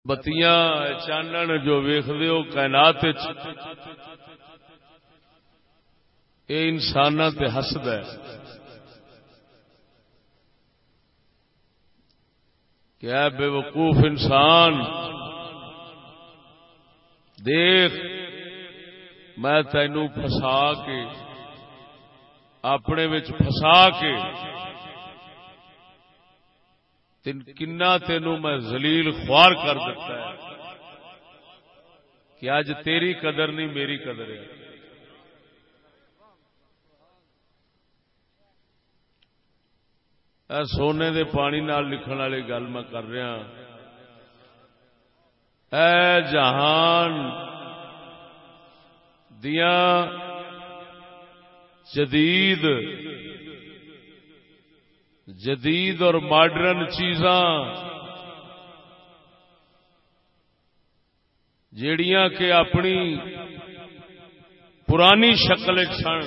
بتیاں چانن جو ویکھدے ہو کائنات وچ اے انساناں تے ہسدا ہے کہ اے بے وقوف انسان دیکھ میں تینوں پھسا کے اپنے وچ پھسا کے کنا تینوں میں ذلیل خوار کر دیتا ہے کہ اج تیری قدر نہیں میری قدر ہے. اے سونے دے پانی نال لکھن والی گل میں کر رہا. اے جہان دیاں جدید اور ماڈرن چیزاں جیڑیاں کہ اپنی پرانی شکل سن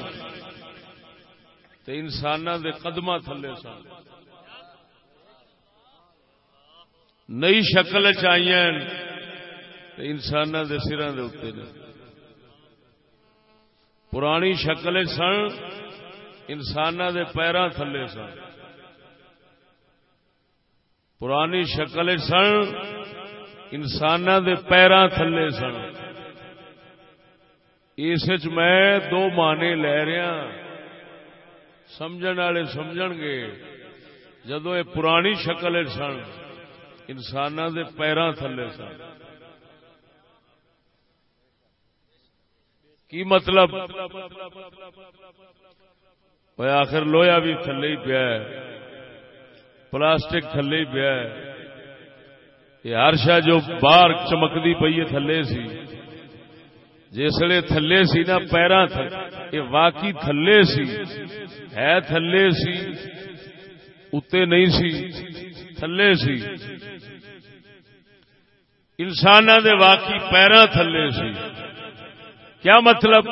تے انساناں دے قدماں تھلے سن نئی شکل چائیاں تے انساناں دے سراں دے اوتے نے. پرانی شکل سن انساناں دے پیراں تھلے سن پرانی شکل سن انساناں دے پیراں تھلے سن. اس میں دو معنی لے رہا سمجھن والے سمجھن گے. جدو یہ پرانی شکل سن انساناں دے پیراں تھلے سن کی مطلب آخر لوہا بھی تھلے ہی پیا ہے پلاسٹک تھلے پیا ہے یہ ہر شاہ جو باہر چمکتی پئی ہے تھلے سی جسے تھلے سی نا پیراں یہ واقعی تھلے سی ہے تھلے سی اتے نہیں سی تھلے سی انساناں دے واقعی پیراں تھلے سی. کیا مطلب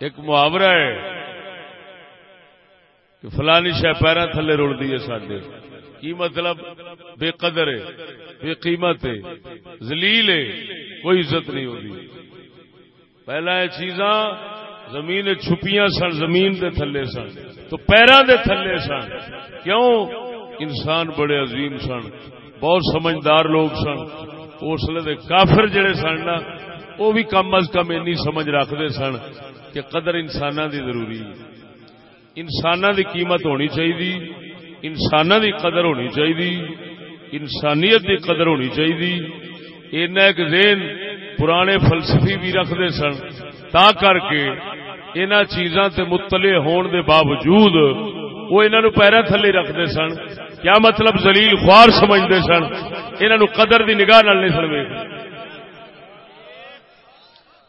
ایک محاورہ ہے کہ فلانی شے پیراں تھلے رڑدی ہے ساڈے. کی مطلب بے قدر ہے بے قیمت ہے ذلیل ہے کوئی عزت نہیں ہوتی. پہلا یہ چیزاں زمین چھپیاں سن زمین دے تھلے سن تو پیراں دے تھلے سن. کیوں انسان بڑے عظیم سن بہت سمجھدار لوگ سن. اس لیے کافر جڑے سن نا وہ بھی کم از کم اینی سمجھ رکھتے سن کہ قدر انساناں دی ضروری ہے انساناں دی قیمت ہونی چاہیے انساناں دی قدر ہونی چاہیے انسانیت دی قدر ہونی چاہیے. اینا ایک ذہن پرانے فلسفی بھی رکھتے سن تا کر کے انہاں چیزاں تے مطلع ہون دے باوجود وہ انہاں نو پیراں تھلے رکھتے سن. کیا مطلب ذلیل خوار سمجھتے سن انہاں نو قدر دی نگاہ نال نہیں سن ویکھدے.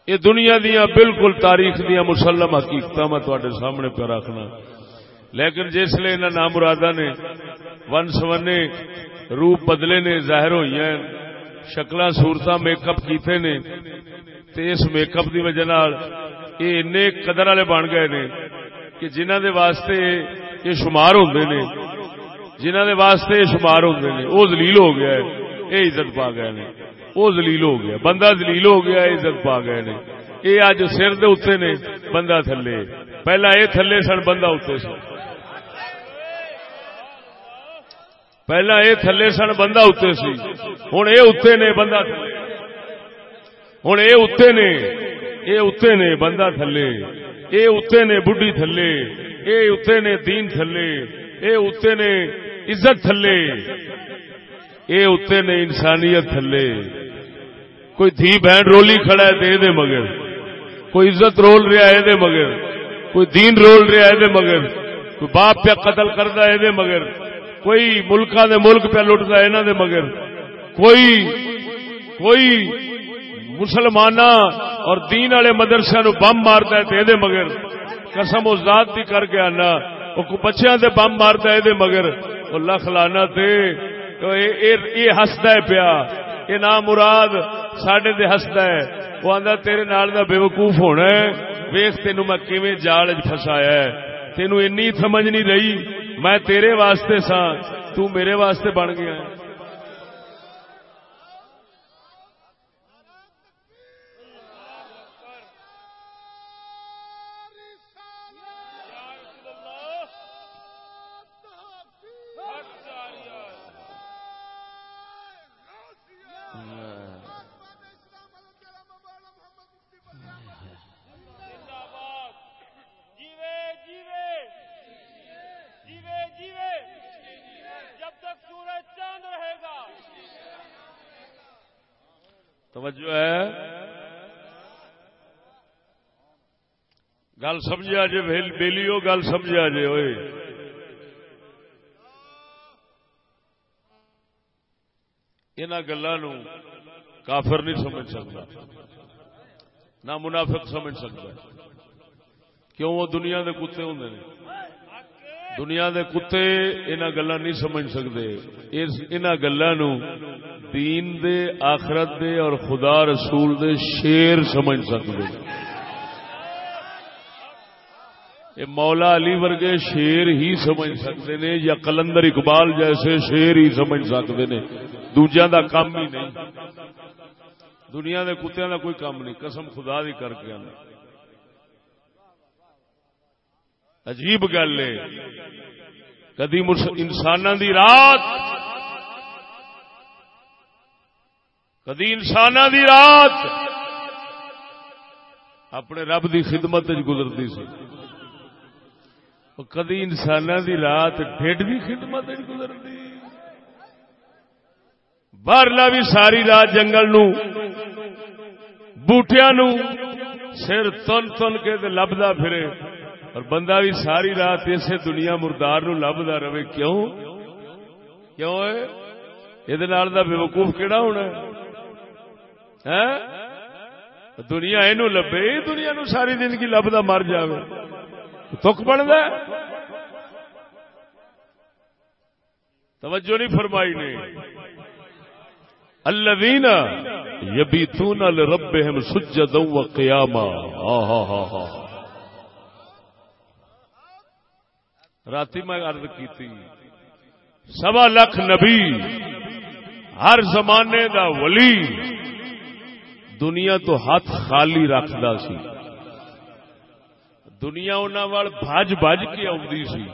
یہ دنیا دیاں بالکل تاریخ دیاں مسلم حقیقتاں میں تواڈے سامنے پہ رکھنا. لیکن جس لئے انہاں نامراداں نے ون سونے روپ بدلے نے ظاہر ہوئی ہیں شکلاں صورتاں میک اپ کیتے نے تے اس میک اپ دی وجہ نال یہ اتنے قدر والے بن گئے نے کہ جنہاں دے واسطے یہ شمار ہوندے نے جنہاں دے واسطے یہ شمار ہوندے نے وہ ذلیل ہو گیا ہے یہ عزت پا گئے نے. وہ ذلیل ہو گیا بندہ ذلیل ہو گیا عزت پا گئے نے. یہ اج سر دے اوتے نے بندہ تھلے پہلا یہ تھلے سن بندہ اوتے سن پہلا یہ تھلے سن بندہ اوتے سی ہن یہ اوتے نے بندہ تھلے ہن یہ اوتے نے بندہ تھلے یہ اوتے نے بڈھی تھلے یہ اوتے نے دین تھلے یہ اوتے نے عزت تھلے یہ اوتے نے انسانیت تھلے. کوئی دھی بہن رولی کھڑا ہے تے دے مگر کوئی عزت رول رہا ہے دے مگر کوئی دین رول رہا ہے دے مگر کوئی باپ پہ قتل کردا ہے دے مگر کوئی ملکاں دے ملک پہ لٹدا ہے انہاں دے مگر کوئی مسلماناں اور دین والے مدرسے نو بم ماردا ہے تے دے مگر قسم و ذات دی کر کے آنا او کو بچیاں تے بم ماردا ہے دے مگر او لکھ لعنت اے ہسدا ہے پیا یہ نام مراد ساڈے تے ہسدا ہے وہ آندا تیرے نال دا بے وقوف ہونا ہے ویکھ تینوں میں کیویں جال وچ پھسایا ہے تینوں انی سمجھ نہیں رہی میں تیرے واسطے سا تو میرے واسطے بن گیا ہے. توجہ ہے؟ گل سمجھا جے بیلیو، گل سمجھا جے ہوئے. انہاں گلاں نو کافر نہیں سمجھ سکتا، نہ منافق سمجھ سکتا. کیوں؟ وہ دنیا دے کتے ہوندے نے. دنیا دے کتے انہاں گلاں نہیں سمجھ سکتے. انہاں گلاں نو دین دے، آخرت دے اور خدا رسول دے شیر سمجھ سکتے. یہ مولا علی ورگے شیر ہی سمجھ سکتے نے، یا قلندر اقبال جیسے شیر ہی سمجھ سکتے نے. دوجیاں دا کام ہی نہیں. دنیا دے کتیاں دا کوئی کام نہیں. قسم خدا دی کر کے آنا. عجیب گل ہے. کدی انساناں دی رات، کدی انساناں دی رات اپنے رب دی خدمت وچ گزرتی سی، کدی انساناں دی رات ڈھڈ دی خدمت وچ گزرتی. باہرلا بھی ساری رات جنگل نو بوٹیاں نو سر تن تن کے تے لبدا پھرے، اور بندہ بھی ساری رات اسے دنیا مردار نو لبدا رہے. کیوں؟ کیوں ہے؟ یہ نال دا بے وقوف کیڑا ہونا ہے؟ دنیا اینو لبے، دنیا نو ساری زندگی لبدا مر جاوے، تک بندا ہے؟ توجہ نہیں فرمائی نے. الذین یبیتون لربہم سجدا وقیاما. راتی میں عرض کیتی 1.25 لاکھ نبی، ہر زمانے دا ولی دنیا تو ہاتھ خالی رکھدا سی. دنیا انہاں وال بھج بھج کے آؤندی سی،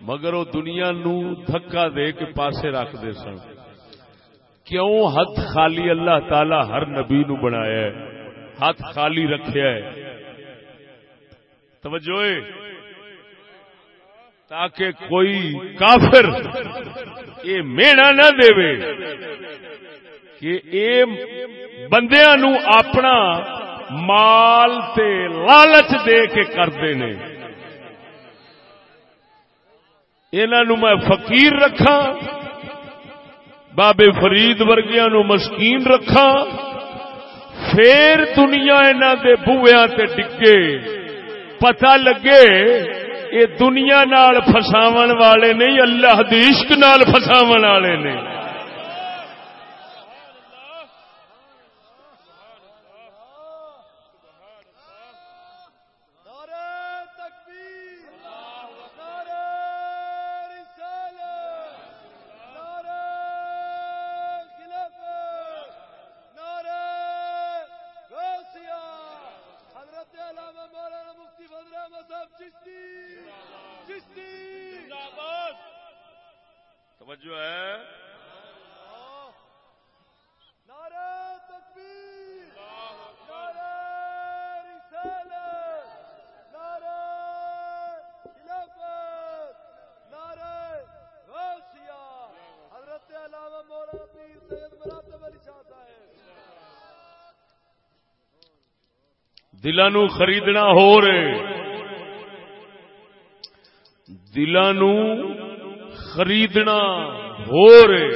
مگر وہ دنیا نو دھکا دے کے پاسے رکھ دے سن. کیوں؟ ہاتھ خالی اللہ تعالی ہر نبی نو بنایا ہے، ہاتھ خالی رکھیا ہے. توجہ ہے؟ تاکہ کوئی کافر یہ مینا نہ دے کہ اے بندیاں نو اپنا مال تے لالچ دے کے کرتے نے. انہاں نو میں فقیر رکھاں، بابے فرید ورگیاں نو مسکین رکھاں، پھر دنیا انہاں دے بوئیاں تے ڈگے، پتہ لگے یہ دنیا نال فساون والے نہیں، اللہ دی عشق نال فساون والے نے. توجہ ہے؟ نعرہ تکبیر، نعرہ رسالت، نعرہ خلافت، نعرہ غوثیہ. حضرت علامہ مولانا پیر سید مراتب علی شاہ صاحب. دلاں نو خریدنا ہو رہے، دلاں نو خریدنا ہو رہے،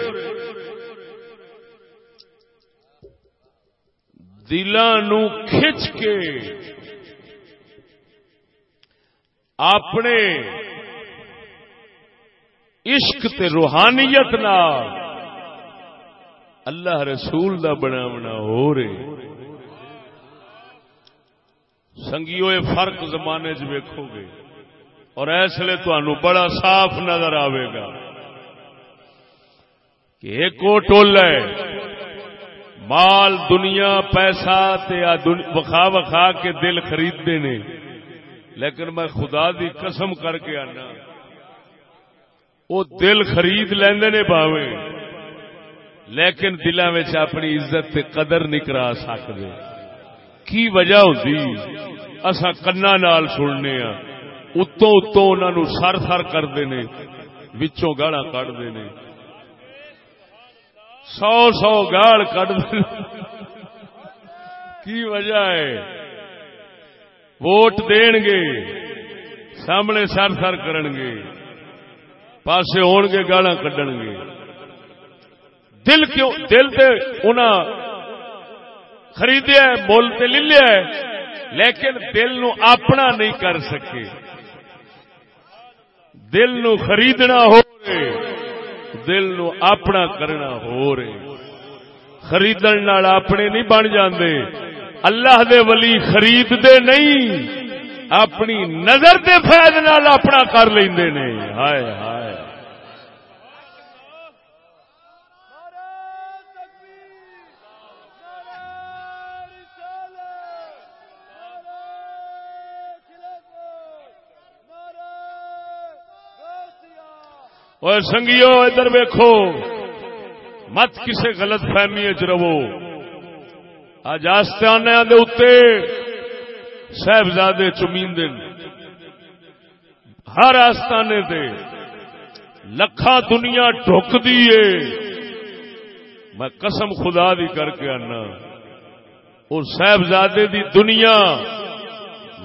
دلاں نو کھچ کے اپنے عشق تے روحانیت نال اللہ رسول دا بناونا ہو رہے. سنگیو یہ فرق زمانے چ ویکھو گے اور اس لیے تمہیں بڑا صاف نظر آئے گا کہ ایک وہ ٹولا ہے مال دنیا پیسہ وکھا وکھا کے دل خریدتے نے، لیکن میں خدا دی قسم کر کے آنا وہ دل خرید لیندے نے باویں، لیکن دلاں وچ اپنی عزت تے قدر نہیں کرا سکدے. کی وجہ ہوندی؟ اساں کنا نال سننے ہاں، اتوں اتوں انہاں نو سر سر کردے نے، وچوں گالاں کڈدے نے، 100 گال کڈدے کی وجہ ہے؟ ووٹ دین گے، سامنے سر سر کرن گے، پاسے ہون گے، گالاں کڈن گے. دل کیوں؟ دل تے انہاں خریدیا مول تے لے لیا ہے، لیکن دل نو اپنا نہیں کر سکے. دل نو خریدنا ہو رہے، دل نو اپنا کرنا ہو رہے. خریدن نال اپنے نہیں بن جاندے. اللہ دے ولی خرید دے نہیں، اپنی نظر دے فیض نال اپنا کر لیندے نے. ہائے ہائے اور سنگیو ادھر ویکھو، مت کسے غلط فہمی وچ رہو. اج آستانیاں دے اوتے صاحبزادے چمیندے، ہر آستانے تے لکھاں دنیا ڈھکدی ہے. میں قسم خدا دی کر کے آنا، اور صاحبزادے دی دنیا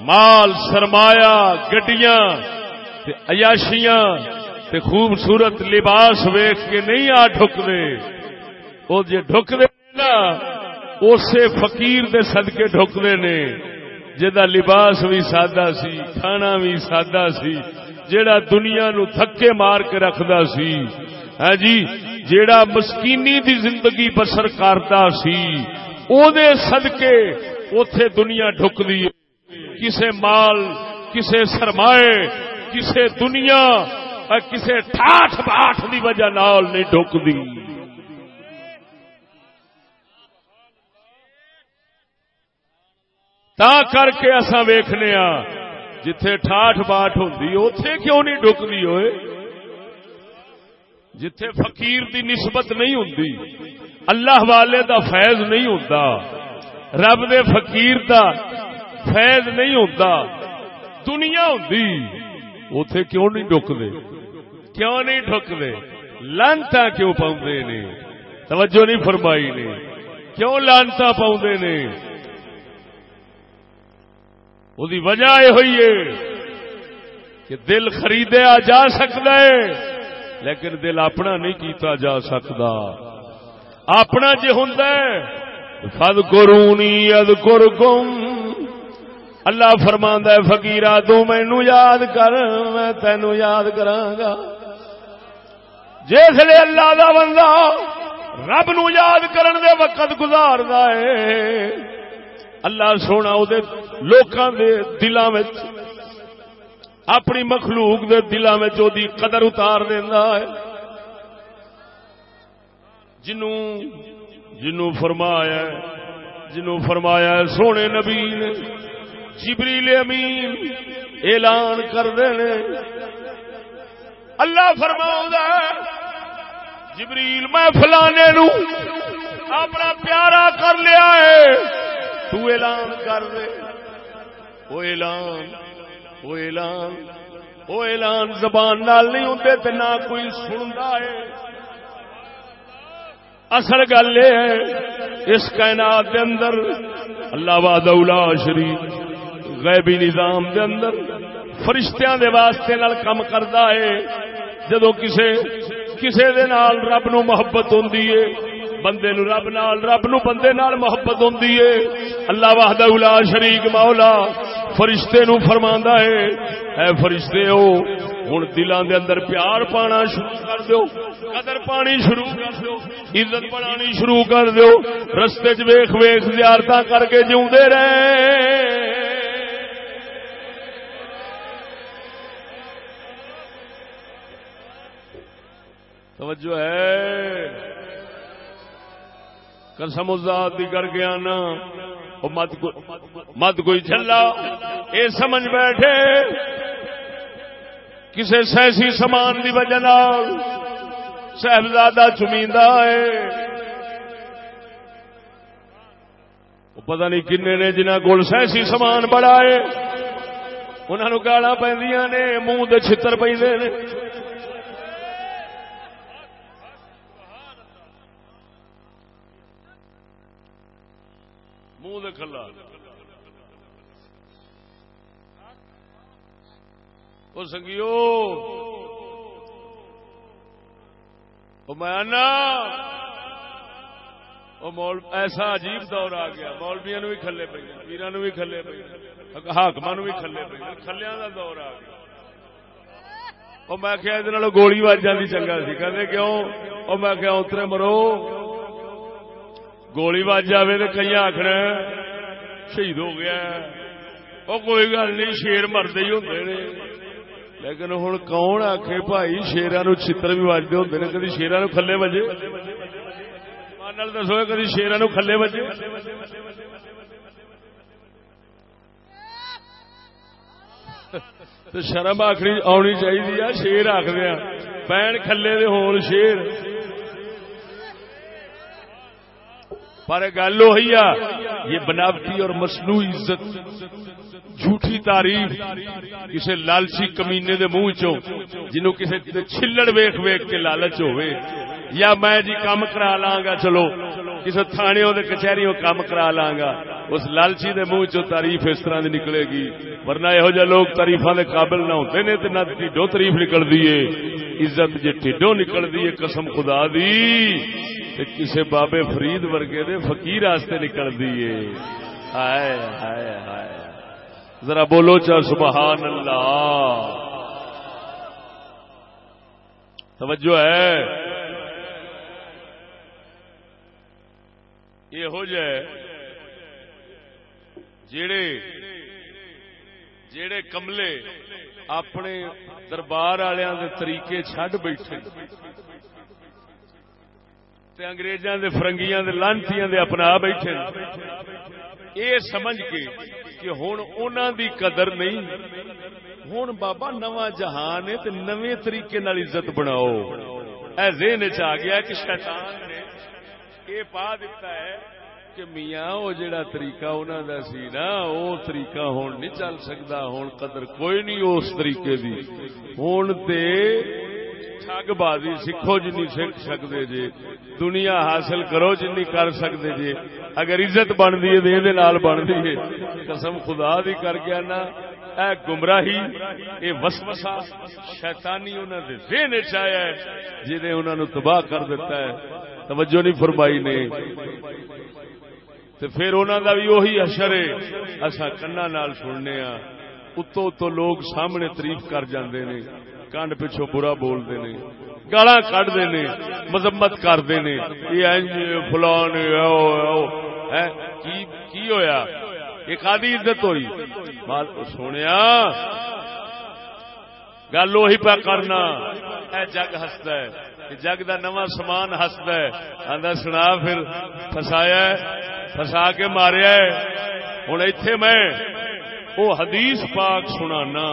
مال سرمایہ گڈیاں تے عیاشیاں تے خوبصورت لباس ویخ کے نہیں آ ڈھکدے. وہ جے ڈھکدے نا اسے فقیر دے صدقے ڈھکدے نے، جدا لباس بھی سادہ سی، کھانا بھی سادہ سی، جیڑا دنیا نو تھکے مار کے رکھدا سی، ہاں جی، جیڑا مسکینی دی زندگی بسر کرتا سی، او دے صدقے اوتھے دنیا ڈھکدی ہے. کسے مال، کسے سرمائے، کسے دنیا، کسے ٹھاٹھ باٹھ دی وجہ نال نہیں ڈھکدی. تا کر کے اساں ویکھنے ہاں جتھے ٹھاٹھ باٹھ ہوندی اوتھے کیوں نہیں ڈھکدی ہوئے؟ جتھے فقیر دی نسبت نہیں ہوندی، اللہ والے دا فیض نہیں ہوندا، رب دے فقیر دا فیض نہیں ہوندا، دنیا ہوندی، اوتھے کیوں نہیں ڈھکدے؟ کیوں نہیں ڈھکدے؟ لعنتاں کیوں پاؤندے نے؟ توجہ نہیں فرمائی نے. کیوں لعنتاں پاؤندے نے؟ وہ دی وجہ یہ ہوئی ہے کہ دل خریدیا جا سکتا ہے لیکن دل اپنا نہیں کیتا جا سکتا. اپنا جے ہوندا ہے فذکرونی اذکرکم، اللہ فرماندا ہے فقیرا تو مینوں یاد کر میں تینوں یاد کراں گا. جس لے اللہ دا بندہ رب نو یاد کرن دے وقت گزاردا ہے، اللہ سونا او دے لوکاں دے دلاں وچ، اپنی مخلوق دے دلاں وچ او دی قدر اتار دیندا ہے. جنوں فرمایا ہے سونے نبی نے، جبریل امین اعلان کر دینے. اللہ فرماؤندا ہے جبریل میں فلانے نو اپنا پیارا کر لیا ہے، تو اعلان کر دے. وہ اعلان زبان نال نہیں ہوندے تے نہ کوئی سندا ہے. اصل گل یہ ہے اس کائنات دے اندر اللہ وحدہ لا شریک غیبی نظام دے اندر فرشتیاں دے واسطے نال کم کردا ہے. جدوں کسے دے نال رب نو محبت ہوندی ہے، بندے نو رب نال، رب نو بندے نال محبت ہوندی ہے، اللہ وحدہ لا شریک مولا فرشتے نو فرماندا ہے اے فرشتے ہو ہن دلاں دے اندر پیار پانا شروع کر دیو، قدر پانی شروع کر دیو، عزت بڑھانی شروع کر دیو، رستے چ ویکھ ویکھ زیارتاں کر کے جیوندے رہے. توجہ ہے، قسم ذات دی کر کے آنا مت کوئی جھلا اے سمجھ بیٹھے کسے سیسی سامان دی وجہ نال صاحبزادہ چمیندا ہے. پتہ نہیں کنے نے جنہاں کول سیسی سامان بڑا ہے انہاں نو گالاں پیندیاں نے، منہ دے چھتر پیندے نے. منہ دے کھلا او سنگیو او میں آنا ایسا عجیب دور آ گیا مولویاں نو بھی کھلے پہ پیراں نو بھی کھلے پہ حاکماں نو بھی کھلے پہ کھلیاں دا دور آ گیا او میں کہیا ادے نال گولی وج جاندی چنگا سی کہندے کیوں او میں کہیا اترے مرو گولی وج جاوے تے کئی آکھنا شہید ہو گیا او کوئی گل نہیں شیر مردے ہی ہوندے نے لیکن ہن کون آکھے بھائی شیراں نو چھتر بھی وجدے ہوندے نے کدی شیراں نو کھلے وجے دسو کدی شیراں نو کھلے بجے تو شرم آخری آنی چاہیے شیر آخر پین کھلے دے ہون شیر پر گل وہی یہ بناوٹی اور مصنوعی عزت جھوٹی تعریف کسی لالچی کمینے دے منہ چوں جنوں کسی چھلڑ ویکھ ویکھ کے لالچ ہوئے یا میں جی کام کرا لاں گا چلو کسی تھانے دے کچہریوں کام کرا لاں گا اس لالچی دے منہ چوں تعریف اس طرح دی نکلے گی ورنہ یہو جہ لوگ تعریفاں دے قابل نہ ہوندے نے تے نہ ٹھڈوں تعریف نکلدی ہے عزت جے ٹھڈوں نکلدی ہے قسم خدا دی تے کسے بابے فرید ورگے دے فقیر واسطے نکلدی ہے ہائے ہائے ہائے ذرا بولو چا سبحان اللہ توجہ ہے یہ ہو جائے جیڑے کملے اپنے دربار والوں دے طریقے چھڈ بیٹھے تے انگریزاں دے فرنگیاں دے لانتیاں دے اپنا بیٹھے اے سمجھ کے کہ ہن انہاں دی قدر نہیں ہن بابا نواں جہان ہے تے نویں طریقے نال عزت بناؤ اے ذہن وچ آ گیا کہ شیطان نے یہ پا دیتا ہے کہ میاں وہ جڑا طریقہ انہوں دا سی نا وہ طریقہ ہون نہیں چل سکتا ہون قدر کوئی نہیں اس طریقے دی ہون تے ٹھگ بازی سکھو جنی سکھ سکتے جے دنیا حاصل کرو جنی کر سکتے جے اگر عزت بنتی ہے تو یہ بنتی ہے قسم خدا دی کر گیا نا اے گمراہی اے وسوسہ شیطانی انہوں نے ذہن وچ آیا ہے جنہیں انہوں نے تباہ کر دیتا ہے توجہ نہیں فرمائی نے تے پھر انہوں دا بھی وہی حشر ہے اساں کنا نال سننے ہاں اتو تو لوگ سامنے تعریف کر جاندے نے کانڈ پچھوں برا بولدے نے گالاں کڈدے نے مذمت کردے نے یہ فلان کی ہویا ایک آدھی عزت ہوئی سنیا گل وہی پہ کرنا اے جگ ہستا ہے جگ دا نواں سامان ہستا ہے آندا سنا پھر فسایا فسا کے ماریا ہوں ایتھے میں وہ حدیث پاک سنانا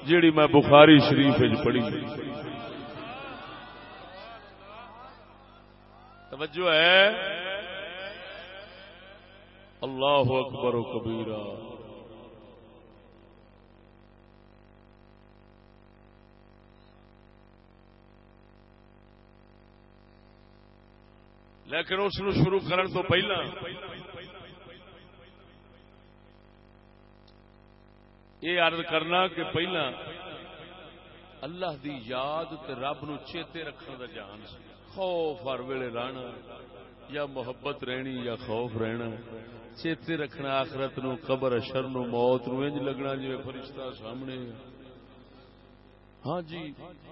جیڑی میں بخاری شریف وچ پڑھی توجہ ہے اللہ اکبر و کبیرہ لیکن اس نو شروع کرن تو پہلا یہ عرض کرنا کہ پہلا اللہ دی یاد تے رب نو چیتے رکھنے دا جان سی خوف ہر ویلے رہنا یا محبت رہنی یا خوف رہنا چیتے رکھنا آخرت نو قبر اشر نو موت نو انج لگنا جی فرشتہ سامنے ہاں جی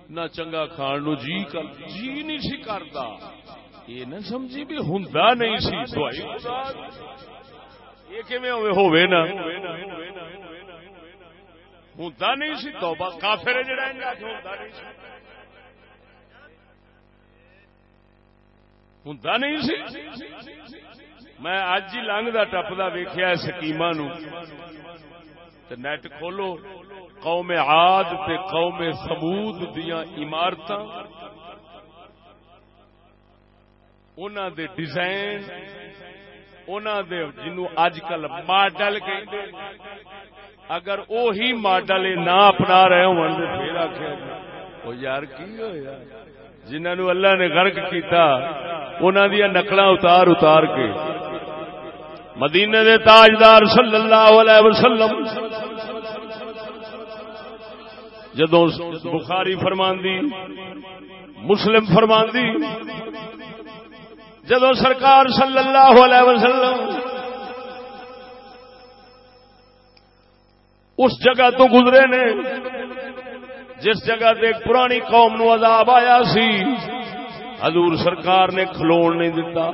نہ چنگا کھان نو جی نہیں سی کردا یہ نہ سمجھی بھی ہوندا نہیں سی دعائی خدا یہ کیویں ہوے نا ہوندا نہیں سی توبہ کافر ہے جڑا انج آکھے ہوندا نہیں سی ہوندا نہیں سی میں اج ہی لنگدا ٹپدا ویکھیا سکیماں نو تے نیٹ کھولو قوم عاد تے قوم ثمود دیاں عمارتاں انہاں دے ڈیزائن انہاں دے جنوں اج کل ماڈل کہندے اگر اوہی ماڈل نہ اپنا رہے ہون تے پھر آکھیا او یار کی ہویا جنہاں نو اللہ نے غرق کیتا انہاں دی نقلاں اتار کے مدینے دے تاجدار صلی اللہ علیہ وسلم جدوں بخاری فرماندی مسلم فرماندی جدوں سرکار صلی اللہ علیہ وسلم اس جگہ تو گزرے نے جس جگہ تے ایک پرانی قوم نو عذاب آیا سی، حضور سرکار نے کھلون نہیں دتا.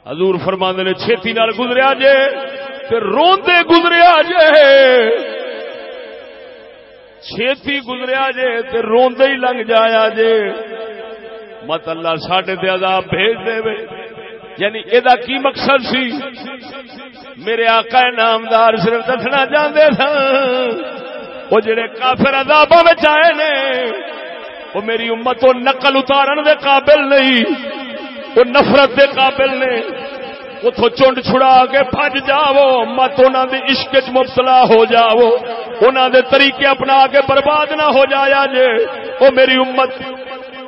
حضور فرماندے نے چھیتی نال گزریا جے تے روندے گزریا جے، چھیتی گزریا جے تے روندے ہی لنگ جایا جے، مت اللہ ساڈے تے عذاب بھیج دے وے. یعنی ادا کی مقصد سی؟ میرے آقا نامدار صرف دسنا چاہتے سن وہ جڑے کافر عذاباں وچ آئے نے وہ میری امت کو نقل اتارن دے قابل نہیں، وہ نفرت دے قابل نے. اتوں چنڈ چھڑا کے بھج جاؤ، مت انہوں دے عشق وچ مبتلا ہو جاؤ، انہوں دے طریقے اپنا کے برباد نہ ہو جایا جے. وہ میری امت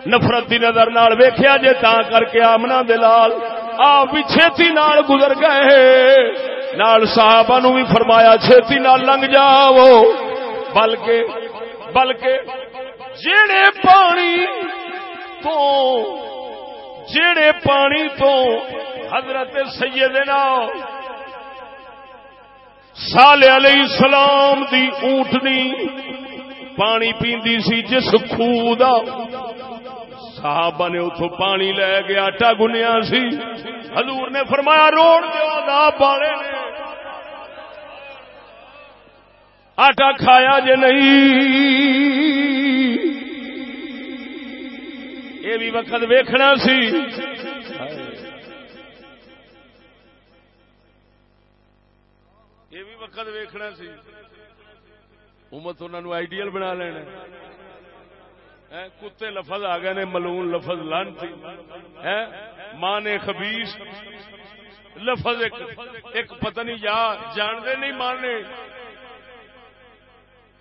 نفرت دی نظر نال ویکھیا جے، تاں کر کے آمنا دے لال آپ بھی چھیتی نال گزر گئے، نال صحابہ نو بھی فرمایا چھیتی نال لنگ جاؤ. بلکہ جیڑے پانی تو حضرت سیدنا صالح علیہ السلام دی اونٹنی پانی پیندی سی جس خوہ دا، صحابہ نے اتوں پانی لے کے آٹا گنیا سی. حضور نے فرمایا روڑ دیو عذاب والے نے آٹا کھایا جے نہیں. یہ بھی وقت ویکھنا سی. یہ بھی وقت ویکھنا سی. امت انہوں نے آئیڈیل بنا لینا. کتے لفظ آ گئے نے، ملعون لفظ لعنتی، ماں نے خبیث لفظ ایک پتہ نہیں یا جانتے نہیں ماننے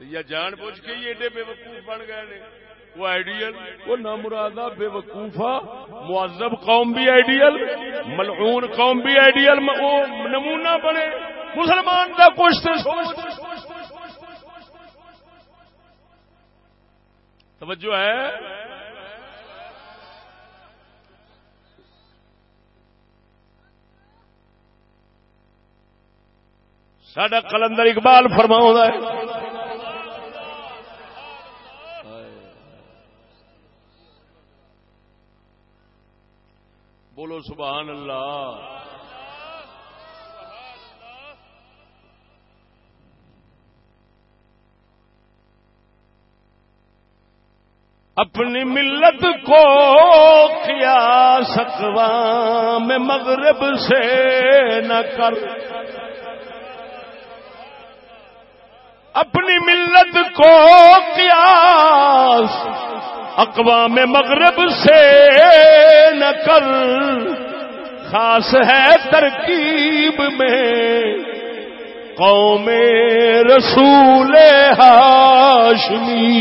یا جان بوجھ کے ہی ایڈے بے وقوف بن گئے نے. وہ آئیڈیل وہ نامرادہ بے وقوفا معذب قوم بھی آئیڈیل، ملعون قوم بھی آئیڈیل، وہ نمونہ بنے. مسلمان کا کچھ تو سوچ توجہ ہے. ساڈا قلندر اقبال فرماؤں ہے بولو سبحان اللہ. اپنی ملت کو قیاس اقوام مغرب سے نہ کر، اپنی ملت کو قیاس اقوام مغرب سے نہ کر، خاص ہے ترکیب میں قوم رسول ہاشمی.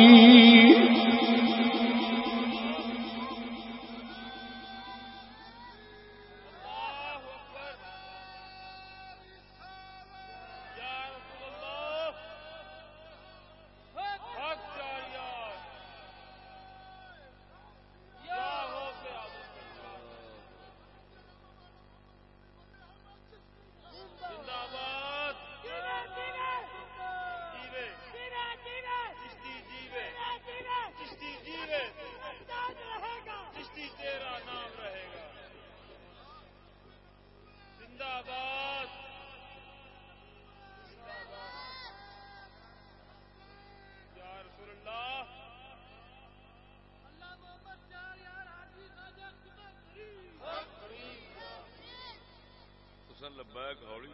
لبیک ہولی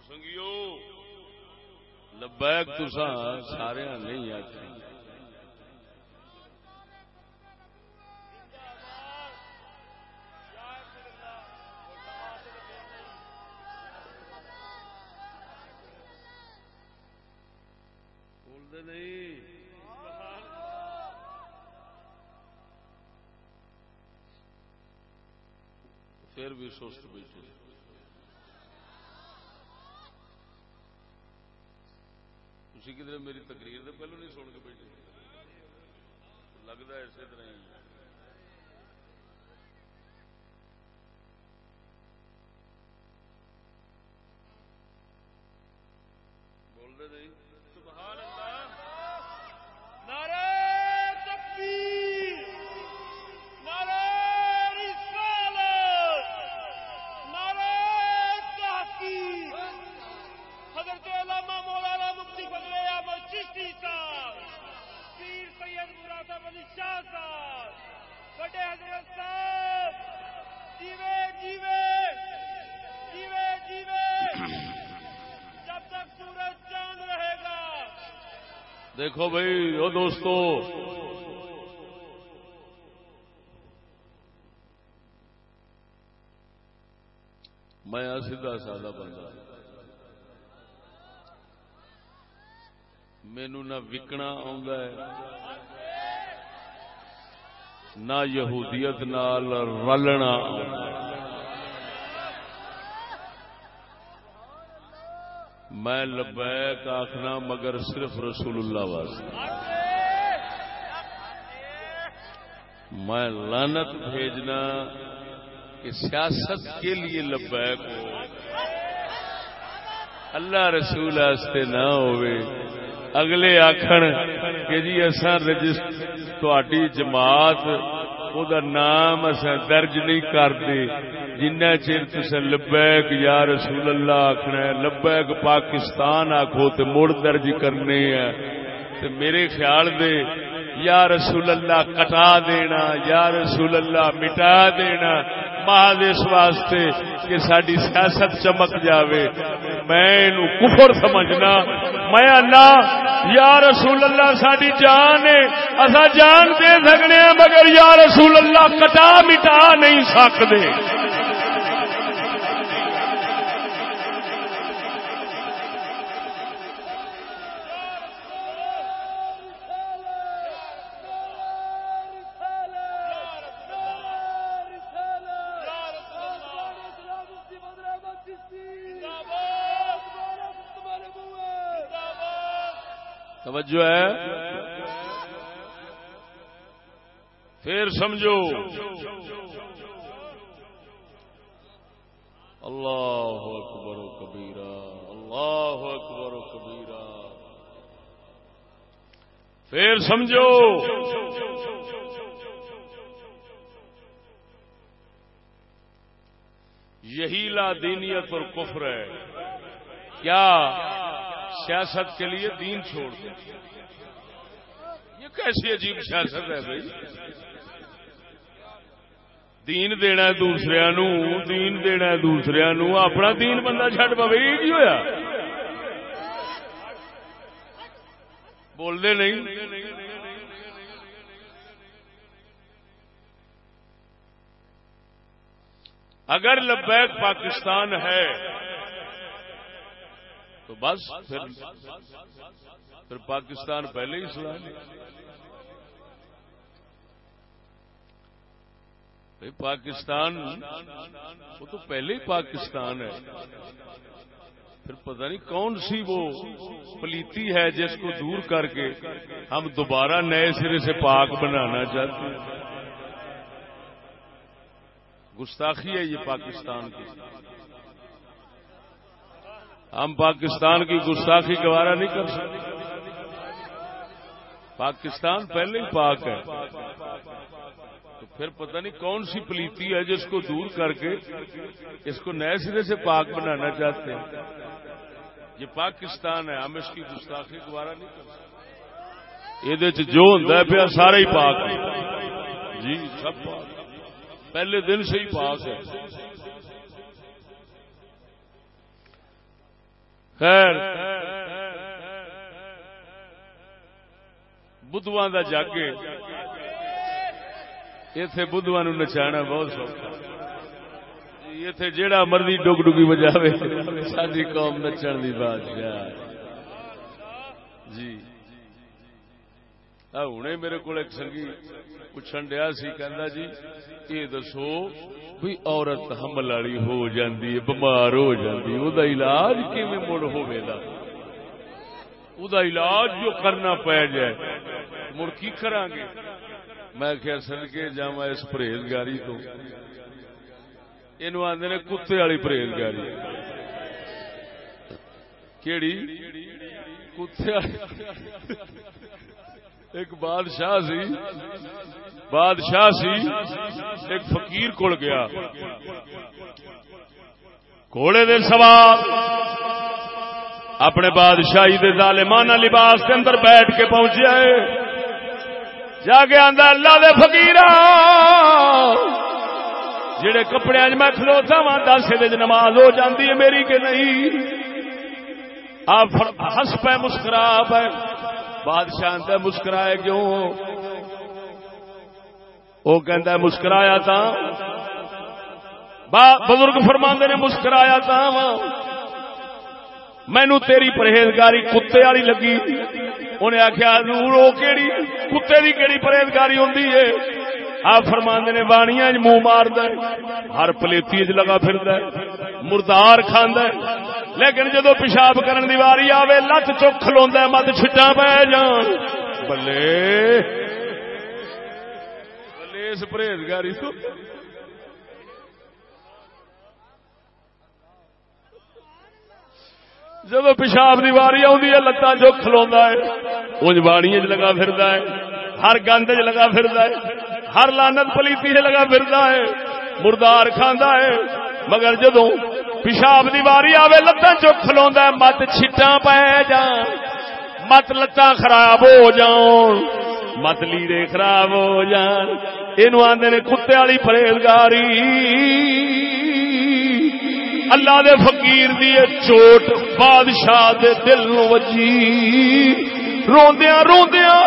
سنگیو لبیک تساں سارے نہیں آتی بولتے نہیں پھر بھی سست بیٹھے اسی کدھر میری تقریر تو پہلو نہیں سن کے بیٹھے لگتا ہے اسی طرح ہی بولتے نہیں سبحان اللہ نعرہ تکبیر نعرہ رسالت نعرہ تحقیق حضرت علامہ مولانا مفتی فضل احمد چشتی صاحب پیر سید مراد علی شاہ صاحب بڑے حضرت صاحب جیوے جیوے جیوے جیوے جب تک سورج چاند رہے گا. دیکھو بھائی او دوستو میں سیدھا سادہ بندہ مینو نہ وکنا آندا ہے نہ یہودیت نال رلنا آندا ہے. میں لبیک آخنا مگر صرف رسول اللہ واسطے. میں لعنت بھیجنا کہ سیاست کے لیے لبیک ہو اللہ رسول واسطے نہ ہوئے. اگلے آخر کہ جی اصا تہاڈی جماعت او دا نام اصا درج نہیں کرتے جنہ چر تسا لبیک یا رسول اللہ آخنا ہے لبیک پاکستان آخو تے مڑ درج کرنے ہیں تے میرے خیال دے یا رسول اللہ کٹا دینا یا رسول اللہ مٹا دینا محض اس واسطے کہ ساری سیاست چمک جاوے. میں انہوں کفر سمجھنا میں اللہ یا رسول اللہ ساری جان ہے اسا جان دے سکنے مگر یا رسول اللہ کٹا مٹا نہیں سکتے. توجہ ہے پھر سمجھو اللہ اکبر و کبیرہ اللہ اکبر و کبیرہ. پھر سمجھو یہی لا دینیت اور کفر ہے. کیا سیاست کے لیے دین چھوڑ دیں؟ یہ کیسی عجیب سیاست ہے بھائی. دین دینا دوسرے نو دین دینا دوسرے نو اپنا دین بندہ چھڈ پوے کی ہویا بول دے نہیں. اگر لبیک پاکستان ہے تو بس پھر پاکستان پہلے ہی اسلام. پاکستان وہ تو پہلے ہی پاکستان ہے. پھر پتہ نہیں کون سی وہ پلیتی ہے جس کو دور کر کے ہم دوبارہ نئے سرے سے پاک بنانا چاہتے ہیں. گستاخی ہے یہ پاکستان کی. ہم پاکستان کی گستاخی گوارا نہیں کر سکتے. پاکستان پہلے ہی پاک ہے تو پھر پتہ نہیں کون سی پلیتی ہے جس کو دور کر کے اس کو نئے سرے سے پاک بنانا چاہتے ہیں. یہ پاکستان ہے ہم اس کی گستاخی گوارا نہیں کر سکتے. یہ جو ہوتا ہے پیا سارا ہی پاک ہے جی سب پاک پہلے دن سے ہی پاک ہے. خیر بدھواں دا جگ ایتھے بدھواں نوں نچانا بہت سوکھا، ایتھے جیڑا مرضی ڈگ ڈگی بجاوے ساری قوم نچن دی بادشاہ جی۔ ہنے میرے کو ایک سنگی پوچھن ڈیا سی، کہندا جی یہ دسو بھی عورت حمل والی ہو جاندی ہے، بیمار ہو جاندی ہے، او دا علاج کیویں مڑ ہوے گا؟ او دا علاج جو کرنا پے جائے مڑ کی کران گے؟ میں کہ صدقے جاواں اس پرہیزگاری تو، اینو آندے نے کتے والی پرہیزگاری۔ کیڑی؟ کتے والی۔ ایک بادشاہ سی ایک فقیر کول گیا، گھوڑے دے سوار اپنے بادشاہی دے ظالمانہ لباس کے اندر بیٹھ کے پہنچیا ہے، جا کے آندا اللہ دے فقیرا جڑے کپڑے میں کھلوتا وا دس دے نماز ہو جاندی ہے میری کہ نہیں؟ آپ ہنس پہ مسکرا پہ۔ بادشاہ تے مسکرائے کیوں؟ وہ کہندا ہے مسکرایا تھا، بزرگ فرماندے نے مسکرایا تھا مینوں تیری پرہیزگاری کتے والی لگی۔ انہیں آخیا نور وہ کیڑی کتے دی کیڑی پرہیزگاری ہوندی ہے؟ آپ فرماندے نے بانیاں منہ ماردا ہے، ہر پلیتی وچ لگا پھردا ہے، مردار کھاندا ہے، لیکن جدو پیشاب کرن دی واری آوے لت چک کھلوندا ہے، مت چھٹاں پے جان۔ بلے بلے اس پرہیزگاری تو جدو پیشاب دی واری آوندی ہے لتاں چک کھلوندا ہے، اونج باڑیاں وچ لگا پھردا ہے، ہر گند وچ لگا پھردا ہے، ہر لعنت پلیتی وچ لگا پھردا ہے، مردار کھاندا ہے، مگر جدو پیشاب دی واری آوے لتاں چک کھلوندا ہے، مت چھٹاں پے جان، مت لتاں خراب ہو جان، مت لیڑے خراب ہو جان۔ اینو آندے نے کتے والی پرہیزگاری۔ اللہ دے فقیر دی چوٹ بادشاہ دے دل نو وجی، روندیاں روندیاں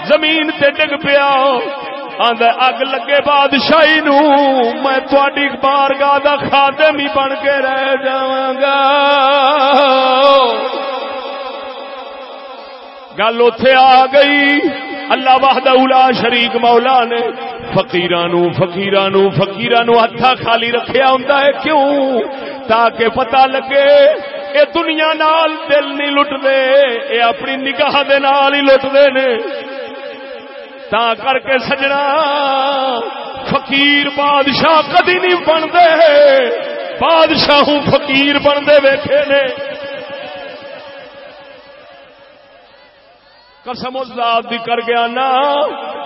زمین تے ڈگ پیا، آندا اگ لگے بادشاہی نو، میں تہاڈی بارگاہ دا خادم ہی بن کے رہ جاواں گا۔ گل اوتھے آ گئی، اللہ وحدہ لا شریک مولا نے فقیراں ہتھا خالی رکھیا ہوندا ہے، کیوں؟ تاکہ پتہ لگے اے دنیا نال دل نہیں لٹدے، اے اپنی نگاہ دے نال ہی لٹدے نے۔ تا کر کے سجنا فقیر بادشاہ کدی نہیں بنتے، بادشاہ فقیر بنتے ویکھے نے۔ قسم ذات دی کر گیا نا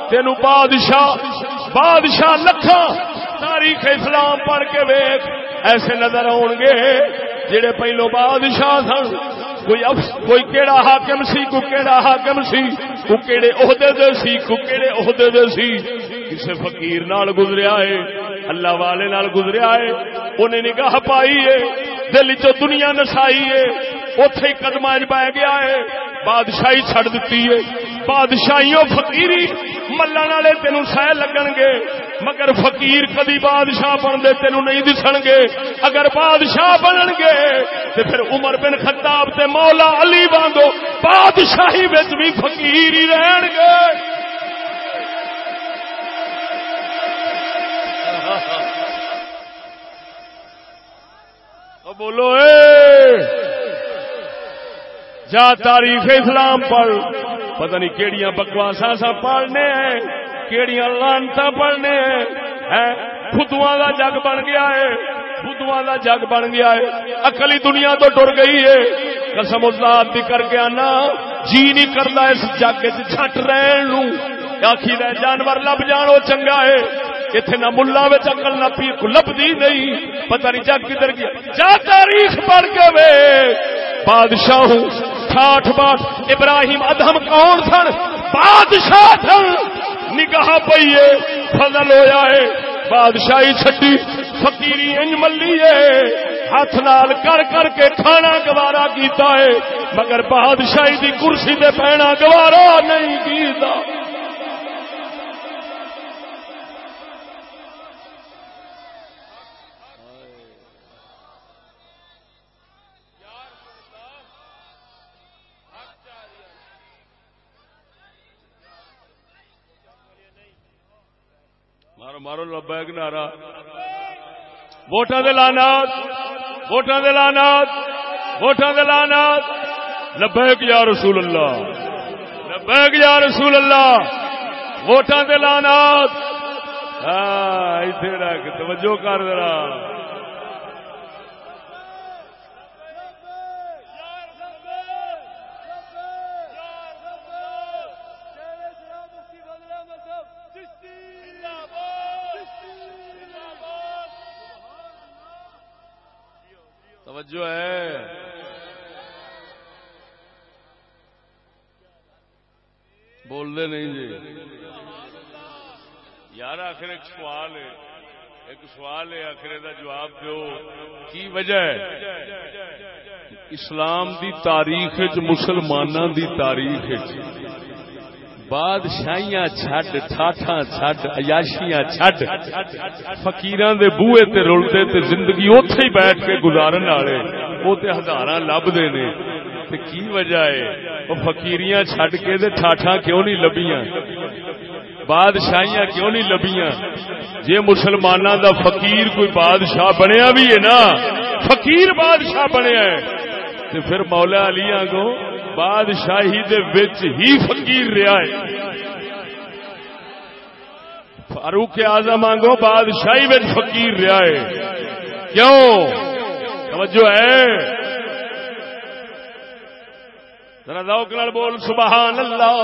تینو بادشاہ لکھاں تاریخ اسلام پڑھ کے ویکھ ایسے نظر آؤ گے جڑے پہلو بادشاہ سن، کوئی کیڑا حاکم سی، کوئی کیڑا حاکم سی، کوئی کیڑے عہدے دے سی، کوئی کیڑے عہدے دے سی، کسے فقیر نال گزریا ہے، اللہ والے نال گزریا ہے، انہیں نگاہ پائی ہے، دل چ دنیا نسائی ہے، اوتھے قدماں وچ بہ گیا ہے، بادشاہی چھڑ دتی ہے۔ بادشاہیوں فقیری ملن والے تینوں سہ لگن گے، مگر فقیر کدی بادشاہ بنتے تینوں نہیں دسن گے۔ اگر بادشاہ بنن گے تو پھر عمر بن خطاب تے مولا علی وانگو بادشاہی وچ بھی فقیر ہی رہن گے۔ بولو جا تاریخ اسلام پڑھ، پتہ نہیں کیڑیاں بکواساں سا پڑھنے ہیں، کیڑیاں لانتاں پڑھنے ہیں۔ خدواں دا جگ بن گیا ہے، خدواں دا جگ بن گیا ہے، عقل ہی دنیا تو ٹر گئی ہے۔ قسم ذات دی کر کے آنا جی نہیں کردا اس جگ وچ جھٹ رہن نوں، آکھی دا جانور لب جان او چنگا ہے۔ اتنے نہ ملا وچ عقل نہ پیر کو لبدی نہیں، پتہ نہیں جگ کدھر گیا۔ جا تاریخ پڑھ کے وے بادشاہ 60 ابراہیم ادہم کون سن؟ بادشاہ سن۔ نگاہ پئیے فضل ہویا ہے، بادشاہی چھٹی فقیری انج ملی ہے، ہاتھ نال کر کر کے کھانا گوارا کیتا ہے مگر بادشاہی دی کرسی تے بیٹھنا گوارا نہیں کیتا. مارو لبیک نعرہ. ووٹاں دے لعنات، ووٹاں دے لعنات، ووٹاں دے لعنات. لبیک یا رسول اللہ، لبیک یا رسول اللہ. ووٹاں دے لعنات. ہاں ایتھے رکھ توجہ کر ذرا. توجہ ہے. بول دے نہیں جی یار. آخر ایک سوال ہے، ایک سوال ہے، آخر دا جواب دو. کی وجہ ہے اسلام دی تاریخ مسلماناں دی تاریخ بادشاہیاں چھڈ، ٹھاٹھاں چھڈ، عیاشیاں چھڈ، فقیراں دے بوئے تے رلدے تے زندگی اوتھے ہی بیٹھ کے گزارن والے او تے ہزاراں لبدے نے. تے کی وجہ ہے او فقیریاں چھڈ کے تے ٹھاٹھاں کیوں نہیں لبیاں، بادشاہیاں کیوں نہیں لبیاں؟ جے مسلماناں دا فقیر کوئی بادشاہ بنیا بھی ہے نا، فقیر بادشاہ بنیا ہے تے پھر مولا علی آنگو بادشاہی دے وچ ہی فقیر رہا ہے. فاروق اعظم آنگو بادشاہی وچ فقیر رہا ہے. کیوں؟ توجہ ہے. ذرا ذوق نال بول سبحان اللہ.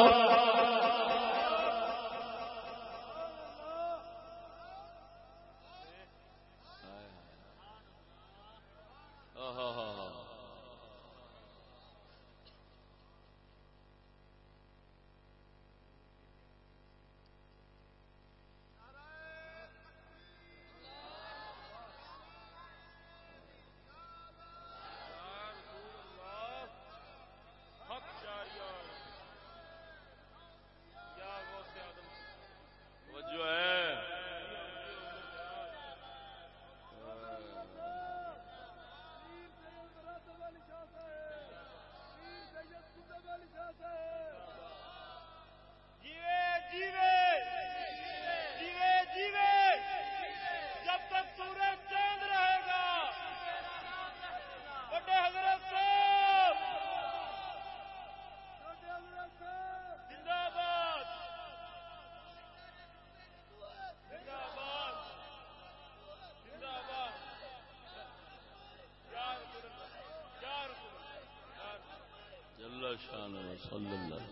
صلی اللہ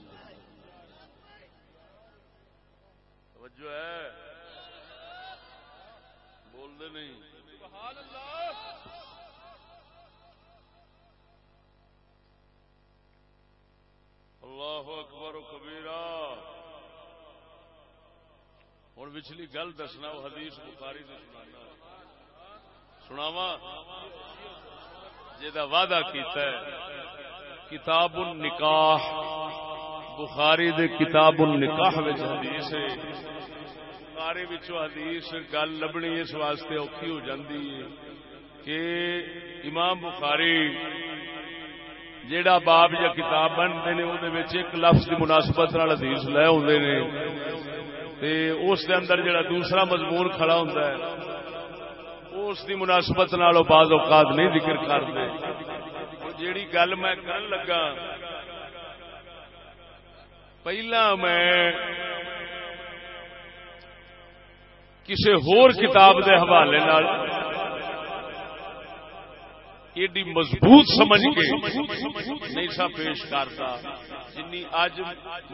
توجہ ہے. بول دے نہیں. سبحان اللہ. اللہ اکبر و کبیرہ. ہوں پچھلی گل دسنا وہ حدیث بخاری نے سناوا جہاں وعدہ کیتا ہے. کتاب النکاح بخاری دے کتاب النکاح وچ حدیث ہے. بخاری وچوں حدیث گل لبنی اس واسطے اوکھی ہو جاندی ہے کہ امام بخاری جیڑا باب یا کتاب بنتے ہیں وہ ایک لفظ کی مناسبت نال حدیث لے آتے ہیں تے اس دے اندر جڑا دوسرا مضمون کھڑا ہوتا ہے اس دی مناسبت نال بعض اوقات نہیں ذکر کرتے. جیڑی گل میں کرن لگا پہلا میں کسی ہور کتاب دے حوالے نال ایڈی مضبوط سمجھ کے نہیں سا پیش کرتا جنی اج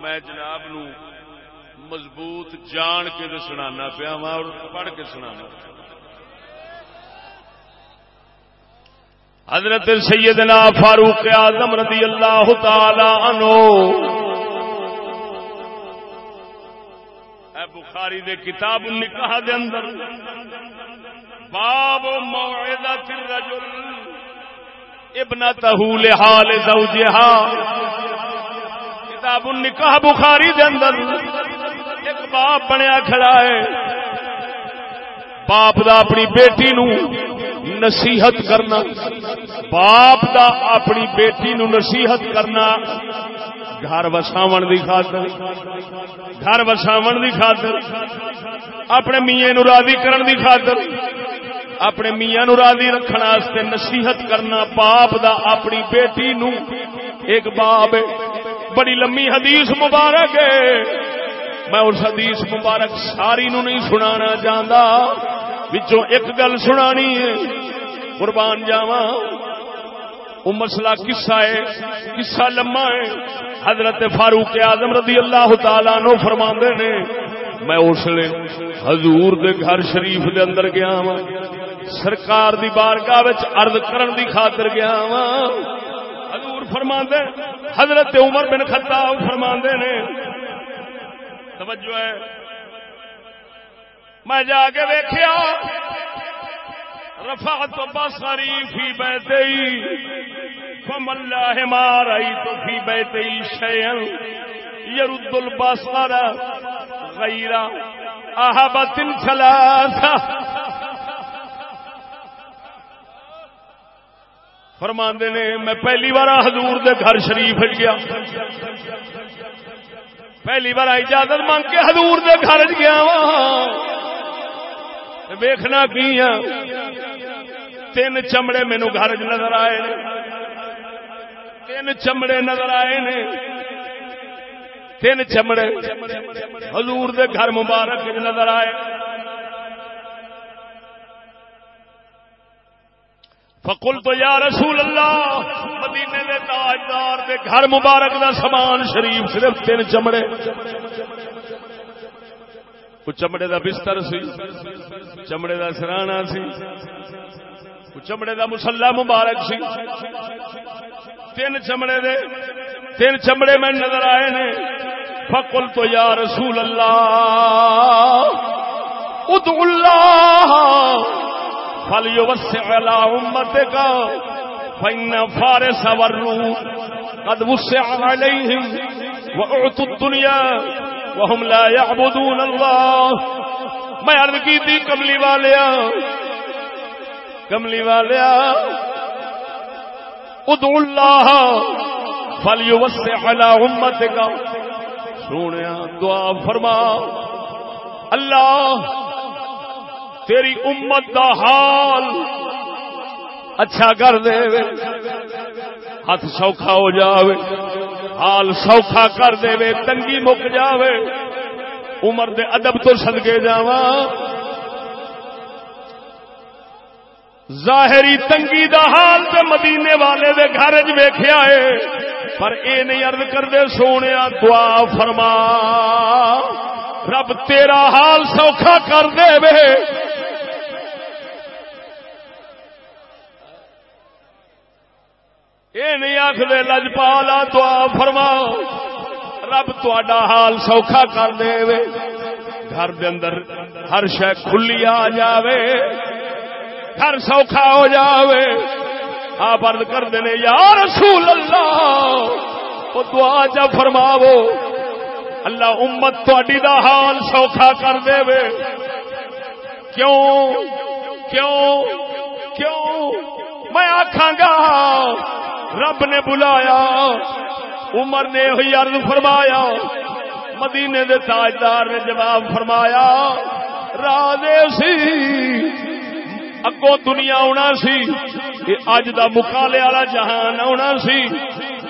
میں جناب نو مضبوط جان کے سنانا پیا اور پڑھ کے سنانا. حضرت سیدنا فاروق اعظم رضی اللہ تعالی عنہ اے بخاری دے کتاب النکاح دے اندر باب موعظۃ الرجل ابنتہ لحال زوجہا، کتاب النکاح بخاری دے اندر ایک باپ بنیا کھڑا ہے، باپ دا اپنی بیٹی نو نصیحت کرنا، باپ دا اپنی بیٹی نو نصیحت کرنا گھر وساون دی خاطر، گھر وساون دی خاطر، اپنے میاں نو راضی کرن دی خاطر، اپنے میاں نو راضی رکھن واسطے نصیحت کرنا باپ دا اپنی بیٹی نو۔ ایک باب ہے، بڑی لمبی حدیث مبارک ہے، میں اس حدیث مبارک ساری نو نہیں سنانا چاہتا، وچوں ایک گل سنانی ہے، قربان جاواں۔ وہ مسئلہ قصہ ہے، قصہ لمبا ہے۔ حضرت فاروق اعظم رضی اللہ تعالیٰ عنہ فرماندے نے میں اس لیے حضور دے گھر شریف دے اندر گیا ہاں، سرکار دی بارگاہ وچ عرض کرن دی خاطر گیا ہاں۔ حضور فرماندے، حضرت عمر بن خطاب فرماندے نے، توجہ ہے، میں جا کے ویکھیا رفعت بصری فی بیتی فواللہ ما رأیت فی بیتی شیئا یرد البصر غیر احبۃ ثلاثہ۔ فرماندے نے میں پہلی بار حضور دے گھر شریف گیا، پہلی بار اجازت مانگ کے حضور دے گھر گیا وہاں ویکھنا کی ہاں، تین چمڑے مینو گھر نظر آئے نے، تین چمڑے نظر آئے نے، تین چمڑے حضور دے گھر مبارک نظر آئے۔ فقلت یا رسول اللہ، مدینے دے تاجدار دے گھر مبارک دا سامان شریف صرف تین چمڑے، کوئی چمڑے دا بستر سی، چمڑے دا سرانا سی، کوئی چمڑے دا مصلی مبارک سی، تین چمڑے میں نظر آئے نے۔ فقلت یا رسول اللہ ادعو اللہ فلیوسع علی امتک فإن فارس والروم قد وسع علیہم واعطوا الدنیا وهم لا يعبدون اللہ۔ میں عرض کی تھی کملی والیا ادعو اللہ فلیوسع علی امتک، سونیا دعا فرما اللہ تیری امت دا حال اچھا کر دے، ہاتھ سوکھا ہو جاوے، حال سوکھا کر دے، تنگی مک جاوے۔ عمر دے ادب تو صدقے جاواں، ظاہری تنگی دا حال تے مدینے والے دے گھر وچ ویکھیا ہے، پر اے نہیں عرض کردے سونیا دعا فرما رب تیرا حال سوکھا کر دے وے۔ اے نہیں آکھدے لجپالا دعا فرما رب تہاڈا حال سوکھا کر دے وے، گھر دے اندر ہر شے کھلی آ جاوے، گھر سوکھا ہو جاوے۔ آپ عرض کردے نے یا رسول اللہ او دعا جا فرماو اللہ امت تہاڈی دا حال سوکھا کر دے وے۔ کیوں کیوں کیوں؟ میں آکھاں گا رب نے بلایا، عمر نے ہوئی عرض فرمایا، مدینے دے تاجدار نے جواب فرمایا راضی سی اگوں دنیا آنا سی، یہ اج دا مقالے والا جہان آنا سی،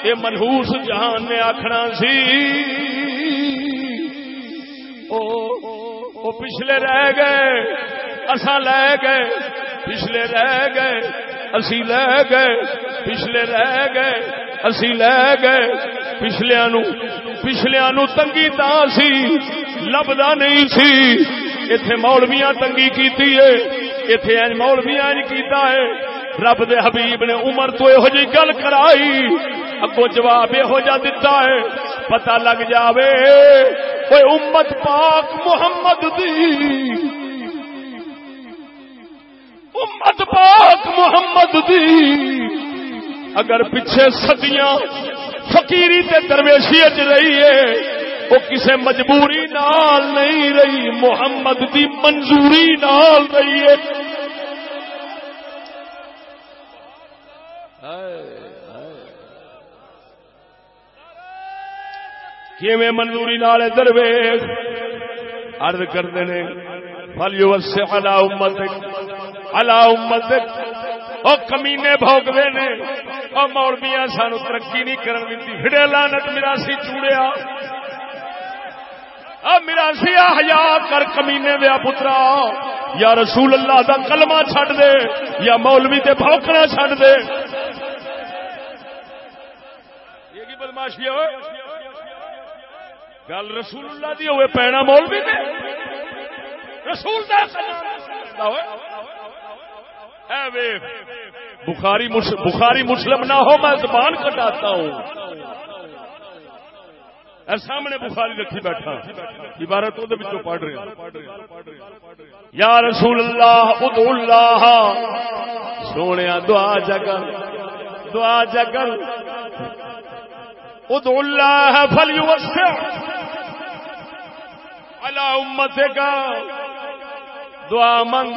یہ منحوس جہان نے آکھنا سی او پچھلے رہ گئے اساں لے گئے، پچھلے رہ گئے اسی لے گئے، پچھلے رہ گئے اسی لے گئے۔ پچھلیاں نو تنگی تاں سی لبدا نہیں سی، ایتھے مولویاں تنگی کیتی ہے، ایتھے انج مولویاں انج کیتا ہے۔ رب دے حبیب نے عمر تو یہو جی گل کرائی، اگوں جواب یہو جا دتا ہے، پتہ لگ جاوے اوے امت پاک محمد دی امت پاک محمد دی اگر پیچھے صدیاں فقیری تے درویشی اچ رہی ہے وہ کسے مجبوری نال نہیں رہی، محمد دی منظوری نال رہی ہے۔ کیویں منظوری نال درویش عرض کردے نے فلیوسع علی امتک علی امتک، او کمینے بھوکدے نے او مولویاں سانو ترقی نہیں کرن دتی، پھڑے لعنت میراسی چوڑیا، او میراسی حیا کر کمینے دیا پترا، یا رسول اللہ دا کلمہ چھڈ دے یا مولوی تے بھوکنا چھڈ دے۔ یہ کی بدماشی ہے؟ گل رسول اللہ دی ہوئے پینا مولوی دے رسول دا اے ویکھ بخاری مسلم نہ ہو میں زبان کٹاتا ہوں، اے سامنے بخاری رکھی بیٹھا عبارت وہ وچوں پڑھ رہا، یا رسول اللہ ادعو اللہ، سونیا دعا جگر دعا جگر، ادعو اللہ فلیوسع علی امتک، دعا منگ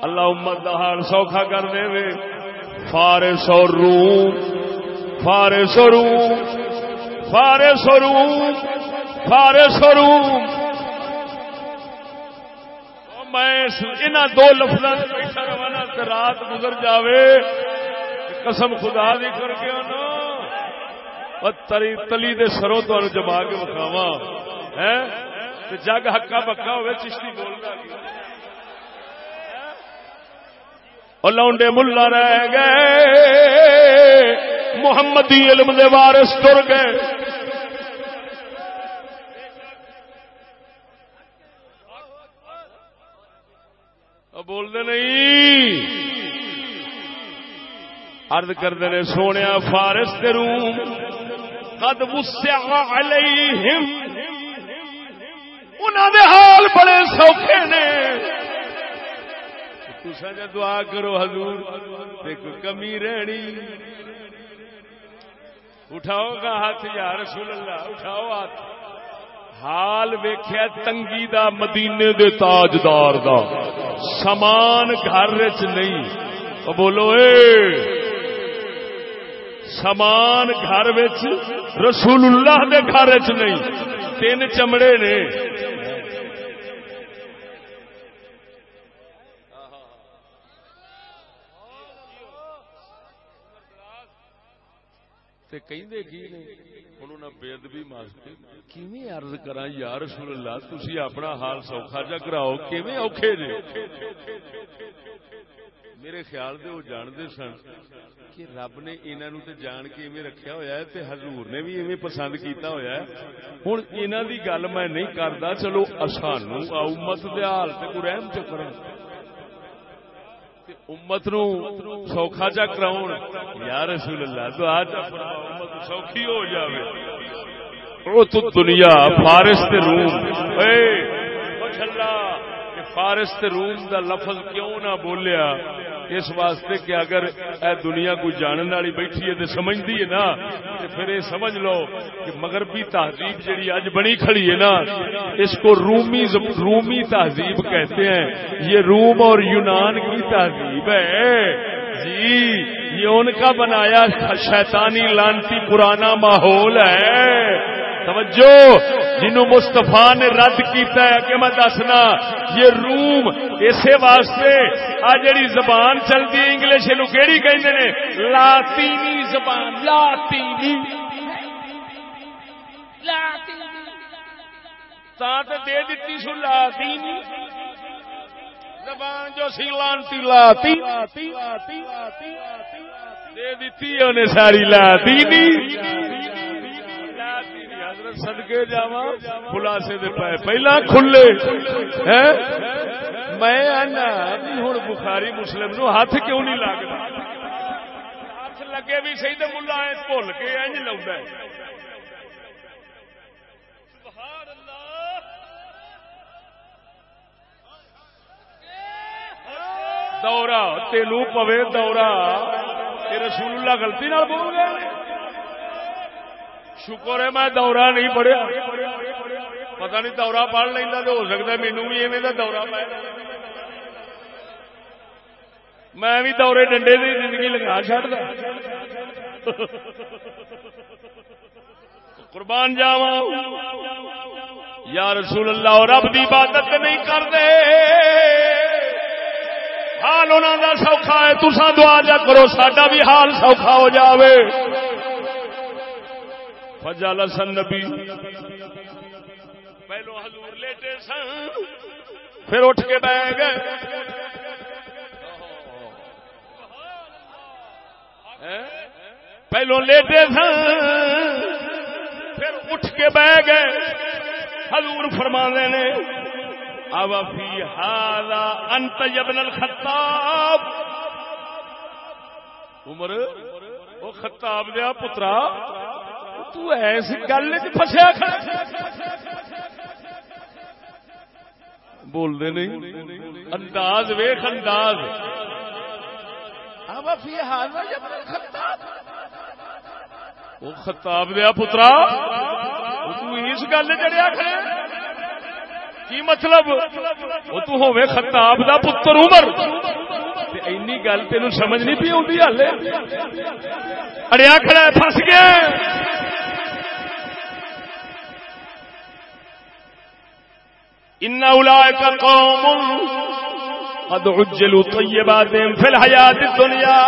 اللہ امت دا حال سوکھا کر دے وے۔ فارس اور روم، فارس اور روم، فارس اور روم، فارس اور روم، میں انہاں دو لفظاں تے بیٹھا رہوانا تے رات گزر جاوے، قسم خدا دی کر کے نا تلی دے سروں تو جما کے بکھاواں ہیں تے جگ ہکا بکا ہوئے چشتی بولدا اور لونڈے ملا رہ گئے، محمدی علم دے وارث ٹر گئے۔ بول دے نہیں، عرض کردے نے سونیا فارس تے روم قد وسع علیہم، انہاں دے حال بڑے سوکھے نے، تساں جے دعا کرو حضور تے کوئی کمی رہنی، اٹھاؤ گا ہاتھ یا رسول اللہ، اٹھاؤ ہاتھ۔ حال ویکھیا تنگی دا مدینے دے تاجدار دا، سامان گھر وچ نہیں، او بولو اے سامان گھر وچ رسول اللہ دے گھر وچ نہیں، تین چمڑے نے، کہندے کی نے انہوں نے بے ادبی ماستے کیویں عرض کراں یا رسول اللہ تسی اپنا حال سوکھا جا کراؤ، کیویں اوکھے جے؟ میرے خیال دے وہ جاندے سن کہ رب نے انہاں نوں تے جان کے ایویں رکھیا ہویا ہے تے حضور نے بھی ایویں پسند کیتا ہویا ہے۔ ہن انہاں دی گل میں نہیں کردا، چلو اسانوں امت دے حال تے کوئی رحم چ کرن، امت نو سوکھا جا کراؤن، یا رسول اللہ دعا چا فرماؤ امت سوکھی ہو جاوے۔ او تو دنیا فارس تے روم، اے او چھلا کہ فارس تے روم دا لفظ کیوں نہ بولیا؟ اس واسطے کہ اگر اے دنیا کوئی جانن والی بیٹھی ہے تے سمجھدی ہے نا تے پھر یہ سمجھ لو کہ مغربی تہذیب جڑی اج بنی کھڑی ہے نا اس کو رومی تہذیب کہتے ہیں، یہ روم اور یونان کی تہذیب ہے جی، یہ ان کا بنایا شیطانی لانتی پرانا ماحول ہے۔ توجہ، جنہوں مصطفیٰ نے رد کیتا ہے کہ میں دسنا یہ روم اسی واسطے آ جڑی زبان چلتی ہے انگلش نو کیڑی کہندے نے؟ لاطینی زبان، لاطینی تا تے دے دتی سو لاطینی زبان جو سی لانتی لاتی دے دتی انہیں ساری لاطینی۔ حضرت صدقے جاواں خلاصے دے پے پہلا کھلے ہیں، میں آنا ہن بخاری مسلم نو ہاتھ کیوں نہیں لگدا؟ ہاتھ لگے بھی صحیح تے ملا اے بھول کے انج لاوندا ہے۔ سبحان اللہ، دورہ تینوں پوے دورہ یہ رسول اللہ غلطی نال بول گئے. شکر ہے میں دورہ نہیں پڑھیا, پتہ نہیں دورہ پڑھ لینا تو ہو سکتا مینوں بھی ایویں دا دورہ پہ میں بھی دورے ڈنڈے دی زندگی لگا چڑھدا. قربان جاواں یا رسول اللہ رب دی عبادت نہیں کرتے حال انہاں دا سوکھا ہے, تساں دعا جا کرو ساڈا بھی حال سوکھا ہو جاوے. فجلس النبی پہلو حضور لیٹے سن پھر اٹھ کے بیٹھ گئے. پہلو لیٹے سن پھر اٹھ کے بیٹھ گئے. حضور فرمانے نے اب فی ھذا انت یا ابن الخطاب, عمر وہ خطاب دیا پترا تو ایسی گل پھسیا بول دے نہیں انداز ویخ انداز. اب فی ھذا یا ابن الخطاب, وہ خطاب دیا پترا تو اس گل چڑیا کھڑے کی مطلب وہ تو ہوے خطاب دا پتر عمر اینی گل تینوں سمجھ نہیں پی آتی ہالے اڑیا کھڑا پھس گیا. ان اولئک قوم قد عجلوا طیباتهم فی الحیاۃ الدنیا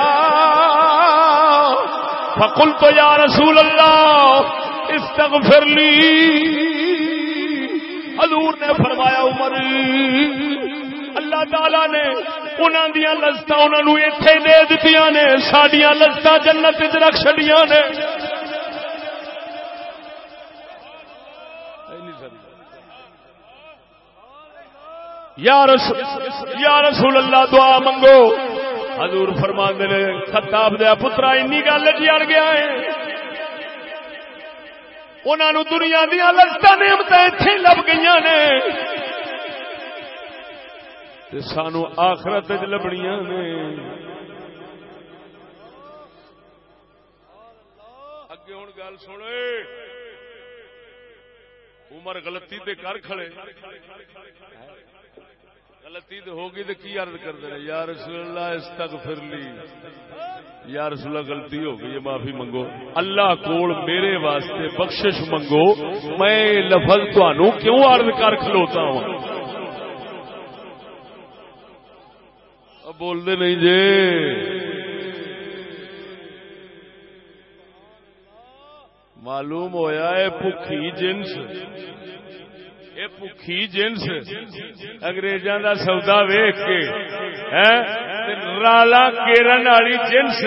فقلت یا رسول اللہ استغفر لی. حضور نے فرمایا عمر اللہ تعالی نے انہاں دیاں لذتاں انہاں نوں ایتھے دے دتیاں نے, ساڈیاں لذتاں جنت وچ رکھ چھڈیاں نے. یا رسول اللہ دعا منگو. حضور فرماندے نے خطاب دیا پترا اینی گل جی اڑ گیا ہے انہاں نوں دنیا دیاں لذتاں نعمتاں ایتھے لب گئیاں نے تے سانو آخرت وچ لبنیاں نے. اگے ہن گل سنے عمر غلطی تے کر کھڑے, غلطی تو ہوگی تو کی عرض کرتے ہیں یا رسول اللہ استغفر لی, یا رسول اللہ غلطی ہو گئی معافی منگو, اللہ کول میرے واسطے بخشش منگو, میں لفظ تانوں کیوں عرض کر کھلوتا ہوں. اب بول دے نہیں جے معلوم ہویا ہے بھوکھی جنس, یہ بھوکھی جنس انگریزاں دا سودا ویکھ کے رالا کیرن والی جنس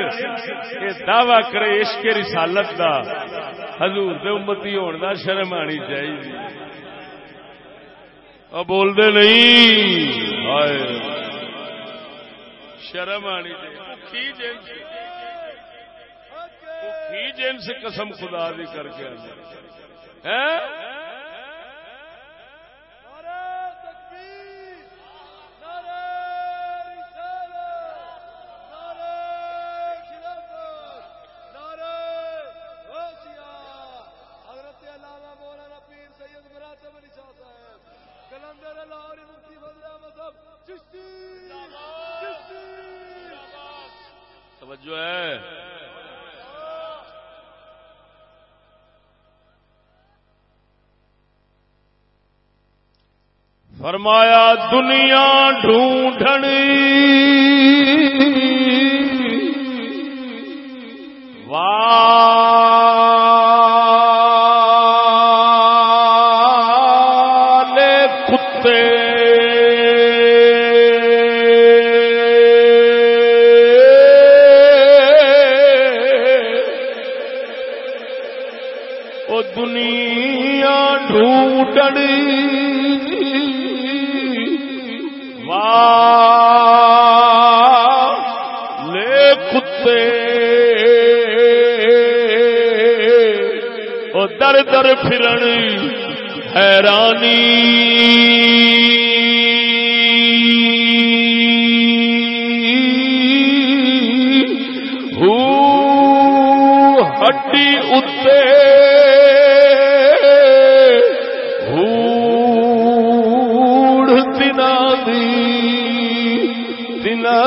یہ دعوی کرے عشق رسالت دا, حضور دے امتی ہون دا شرم آنی چاہیے. اب بول دے نہیں ہائے شرم آنی چاہیے. بھوکھی جنس قسم خدا دی کر کے توجہ ہے. فرمایا دنیا ڈھونڈنی والے کتے او دنیا ڈھونڈنی والے کتے او در در پھرن حیرانی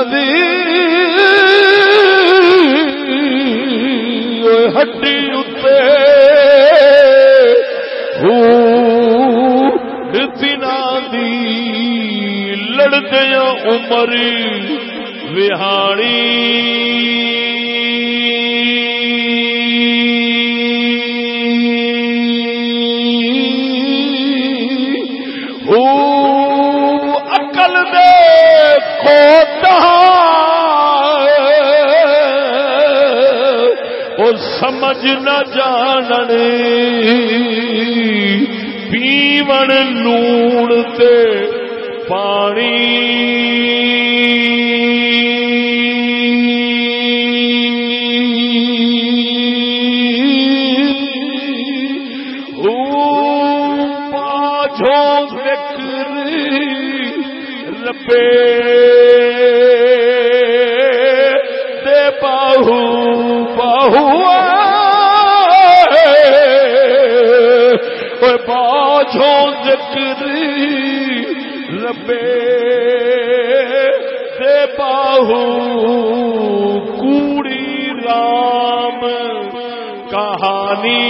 دی ہڈی اتے دنا دی لڑدیاں عمری وہاڑی عقل دے کھوٹا اور سمجھ نہ جاننے پیون لون تے پانی ربے دے باہو باہو باجھوں ذکری ربے دے باہو کوڑی رام کہانی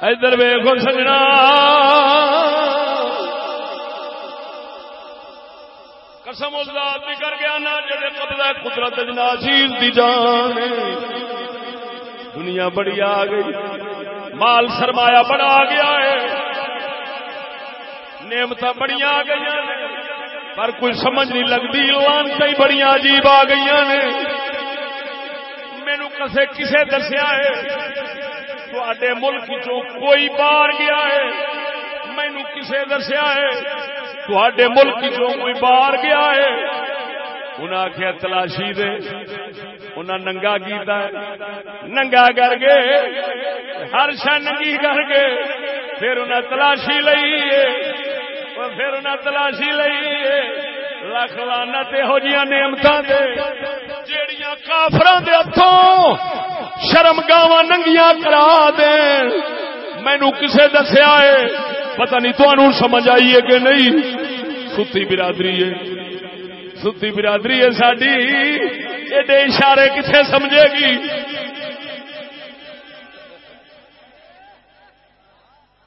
ادھر ویکھو سجنا قسم ذات دی کر گیا نا جڑے قبضہ قدرت ناچیز دی جان دنیا بڑی آ گئی مال سرمایہ بڑا آ گیا ہے نعمتاں بڑی آ گئی نے پر کوئی سمجھ نہیں لگتی لانتاں ہی بڑی عجیب آ گئی نے مینوں کسے دسیا ہے تواڈے ملک چوں کوئی باہر گیا ہے مینوں کسے دسیا ہے تواڈے ملک چوں کوئی باہر گیا ہے انہاں آکھیا تلاشی دے انہاں ننگا کیتا ہے ننگا کر کے ہر شے ننگی کر کے پھر انہاں تلاشی لئی ہے پھر انہاں تلاشی لئی ہے لکھ لعنت ہو جیاں نعمتاں دے جیڑیاں کافراں دے ہتھوں شرم گاواں ننگیاں کرا دین مینوں کسے دسیا ہے پتہ نہیں تانوں سمجھ آئی ہے کہ نہیں ستی برادری ہے ساڈی ایڈے اشارے کسے سمجھے گی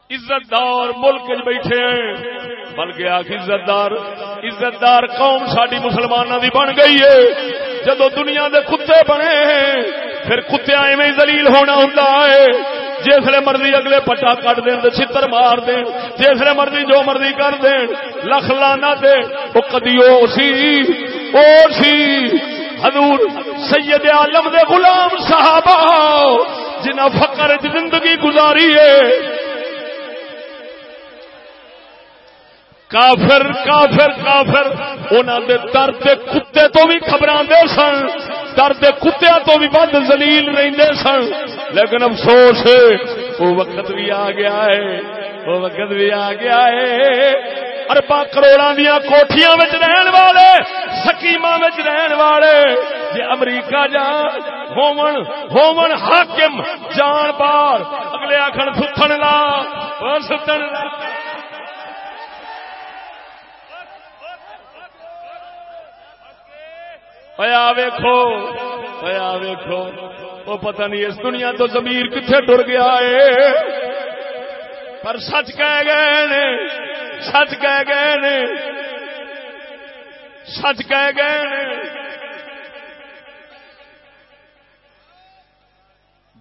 عزت دار ملک بیٹھے ہیں بلکہ آخ عزت دار قوم ساری مسلمانوں دی بن گئی ہے جدو دنیا دے کتے بنے ہیں پھر کتیا ایویں ذلیل ہونا ہوتا ہے جسے مرضی اگلے پٹا کٹ دین تے چھتر مار دین جسے مرضی جو مرضی کر دین لکھ لانا دے وہ کدی او سی حضور سید عالم دے غلام صحابہ جنہاں فقر وچ زندگی گزاری ہے کافر انہاں دے درد کتے تو بھی گھبراندے سن درد کتیاں تو بھی بد ذلیل رہندے سن لیکن افسوس ہے وہ وقت بھی آ گیا ہے ارباں کروڑاں دیاں کوٹھیاں وچ رہن والے سکیماں وچ رہن والے جے امریکہ جان ہومن حاکم جان بار اگلے آکھن ستھن لا ویکھو وہ پتہ نہیں اس دنیا تو ضمیر کتنے ٹر گیا ہے پر سچ کہہ گئے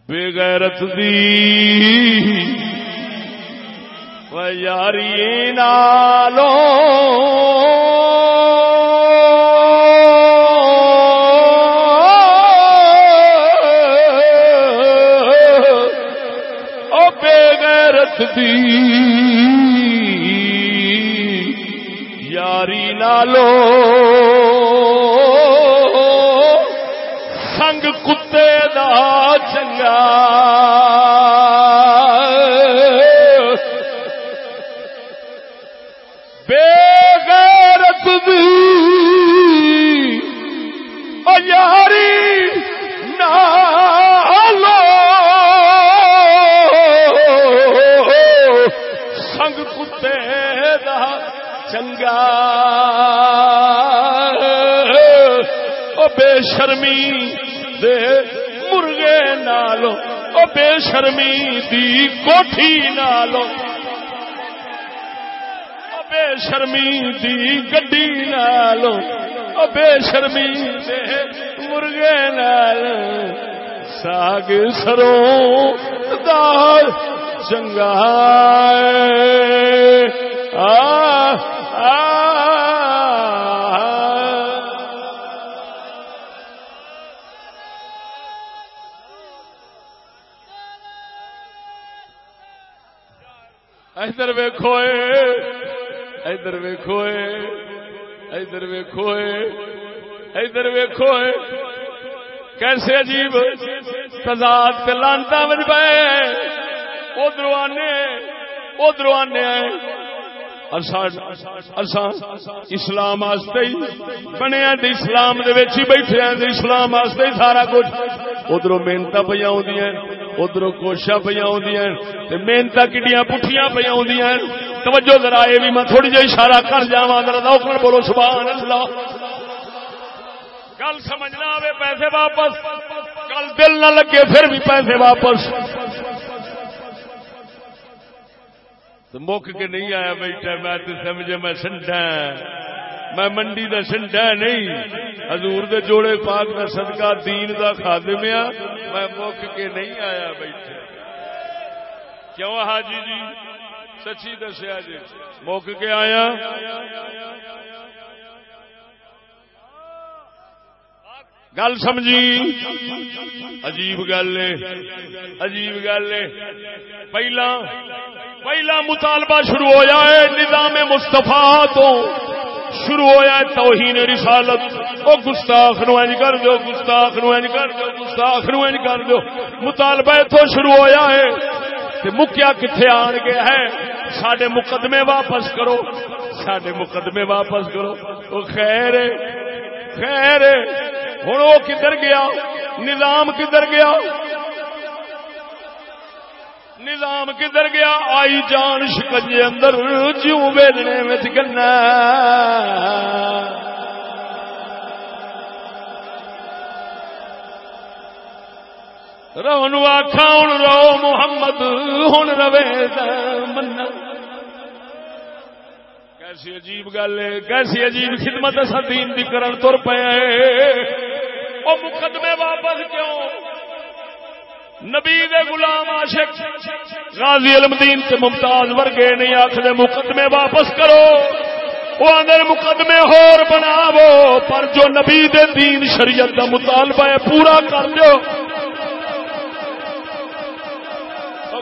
بے غیرت دی و یاری نالوں غیرت دی یاری نالو سنگ کتے دا چنگا بے غیرت دی یاری نالو سنگ کتے دا چنگا او بے شرمی دے مرغے نالو او بے شرمی دی کوٹھی نالو او بے شرمی دی گڈی نالو او بے شرمی دے مرغے نالو ساگ سروں دال چنگا ادھر ویکھو ادھر ویکھو ادھر ویکھو ادھر ویکھو کیسے عجیب تضاد تے لانتا وچ پے ادھر آنے اسلام واسطے ہی بنے اسلام دے وچ ہی بیٹھے ہیں اسلام واسطے ہی سارا کچھ ادھر محنت پہ آدی ادھر کوششاں پہ آدی محنت کڈیاں پٹھیاں پہ آدی توجہ ذرا یہ بھی میں تھوڑی جی اشارہ کر جاواں ذرا ذوق نال بولو سبحان اللہ گل سمجھنا آوے پیسے واپس کل دل نہ لگے پھر بھی پیسے واپس مک کے نہیں آیا بیٹھا میں تو سمجھے میں سنڈا میں منڈی دا سنڈا نہیں حضور دے جوڑے پاک دا صدقہ دین دا خادم آ میں مک کے نہیں آیا بیٹھا کیوں حاجی جی سچی دسیا جی مک کے آیا گل سمجھی عجیب گل ہے عجیب گل ہے پہلا مطالبہ شروع ہویا ہے نظام مصطفیٰ تو شروع ہویا ہے توہین رسالت او گستاخ نو انج کر دو گستاخ نو انج کر دو گستاخ نو انج کر دو مطالبہ تو شروع ہویا ہے تے مکیا کتھے آن کے ہے ساڈے مقدمے واپس کرو ساڈے مقدمے واپس کرو او خیر خیر ہن او کدھر گیا نظام کدھر گیا نظام کدھر گیا آئی جان شکنجے اندر جیوں ویلنے وچ گنا رو نو آکھاں ہن رو محمد ہن روے منا کیسی عجیب گل ہے کیسی عجیب خدمت اساں دین دی کرن تر پئے او مقدمے واپس کیوں نبی دے غلام عاشق غازی علمدین تے ممتاز ورگے نہیں آکھدے مقدمے واپس کرو وہ اندر مقدمے ہور بناو پر جو نبی دے دین شریعت دا مطالبہ ہے پورا کر دیو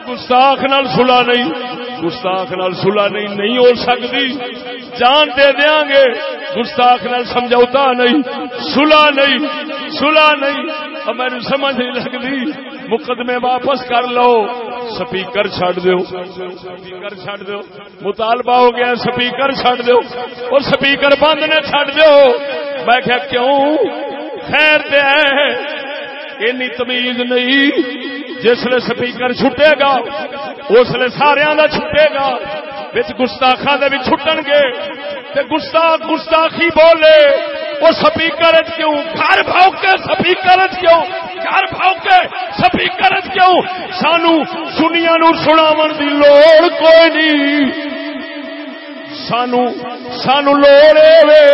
گستاخ نال صلح نہیں گستاخ نال صلح نہیں ہو سکتی جان دے دیاں گے گستاخ نال سمجھوتا نہیں صلح نہیں میں سمجھ نہیں لگتی مقدمے واپس کر لو سپیکر چھڈ دیو سپیکر چھڈ دیو مطالبہ ہو گیا سپیکر چھڈ دیو اور سپیکر بند نے چھڈ دیو میں کہا کیوں خیر تے ہے اینی تمیز نہیں جس لئے سپیکر چھٹے گا اس لئے سارے دا چھٹے گا بچ گستاخاں دے بھی چھٹن گے تے گستاخ گستاخی بولے وہ سپیکر کیوں گھر بھوکے سپیکر کیوں گھر بھوکے سپیکر کیوں سانو سنیاں نو سناون دی لوڑ کوئی نہیں سانو لوڑ اے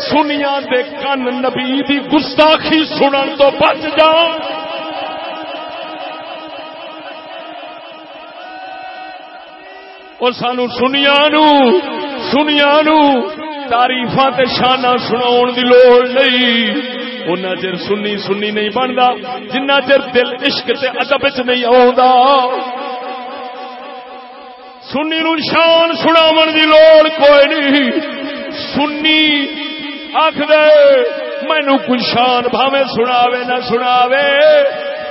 سنیاں دے کن نبی دی گستاخی سنن تو بچ جان اور سانو سنیاں نو تعریفاں تے شاناں سناون دی لوڑ نہیں اُنہ چر سنی نہیں بندا جنہ چر دل عشق تے ادب وچ نہیں آوندا سنی نو شان سناون دی لوڑ کوئی نہیں. سنی آکھدے مینوں کوئی شان بھاویں سناوے نہ سناوے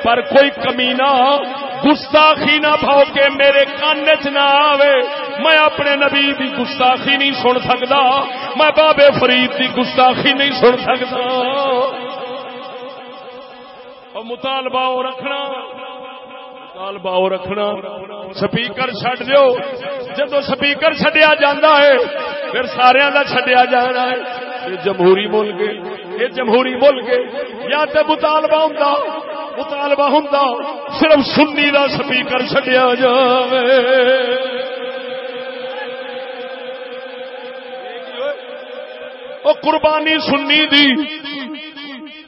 پر کوئی کمینہ گستاخی نہ بھاؤ کے میرے کان چ نہ آوے. میں اپنے نبی دی گستاخی نہیں سن سکدا, میں بابے فرید دی گستاخی نہیں سن سکدا. اور مطالبہ رکھنا, مطالبہ رکھنا. سپیکر چھڈ دیو, جدو سپیکر چھڈیا جاندا ہے پھر سارے دا چھڈیا جانا ہے. یہ جمہوری ملک ہے, یہ جمہوری ملک ہے. یا تے مطالبہ ہوندا, مطالبہ ہوندا صرف سنی دا سپیکر چھڈیا جاوے. او قربانی سنی دی,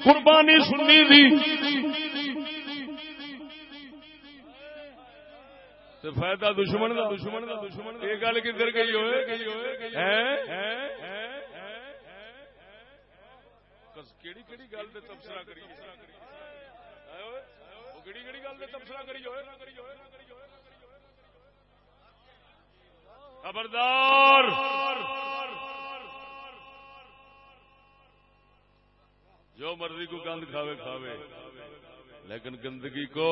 قربانی سنی دی. تے فائدہ دشمن دا, دشمن دا, دشمن دا. یہ گل کدھر گئی ہوئے, گئی ہوئے کیڑی کیڑی گل تے تبصرہ کریے, کیڑی کیڑی گل تے تبصرہ کریے ہوئے. خبردار, جو مرضی کو گند کھاوے کھاوے, لیکن گندگی کو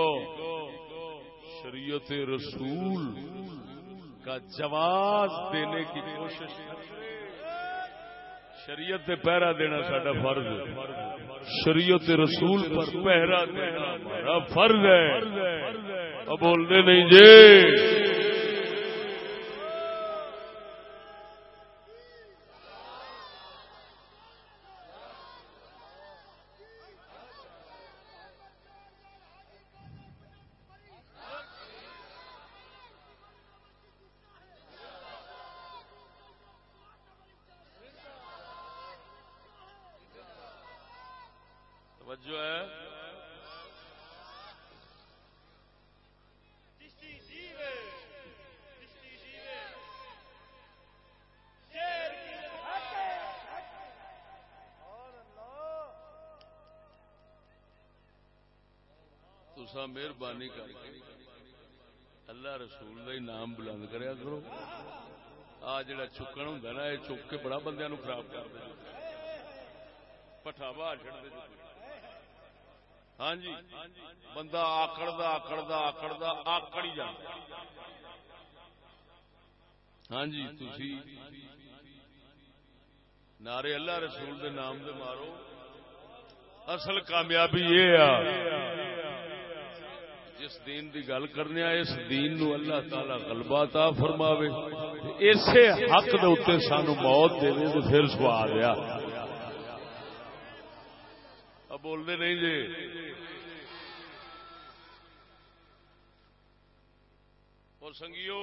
شریعت رسول کا جواز دینے کی کوشش. شریعت پہ پہرا دینا ساڈا فرض ہے, شریعت رسول پر پہرا دینا ہمارا فرض ہے. اب بولنے نہیں جی. جو ہے تسا مہربانی کر کے اللہ رسول کا ہی نام بلند کریا کرو. آ جڑا چکن ہوں نا, یہ چک کے بڑا بندیاں نو خراب کر دے, پٹھا باہر چڑھ دے. ہاں جی, بندہ آکڑدا آکڑدا آکڑدا آکڑ ہی جاندا. ہاں جی, تسی نعرے اللہ رسول دے نام دے مارو. اصل کامیابی یہ ہے جس دین دی گل کرنے آئے, اس دین نو اللہ تعالی غلبہ عطا فرماوے. اسے حق دے اوتے سانو موت دے دے تے پھر سواد آ. اب بولتے نہیں جی. اور سنگیو,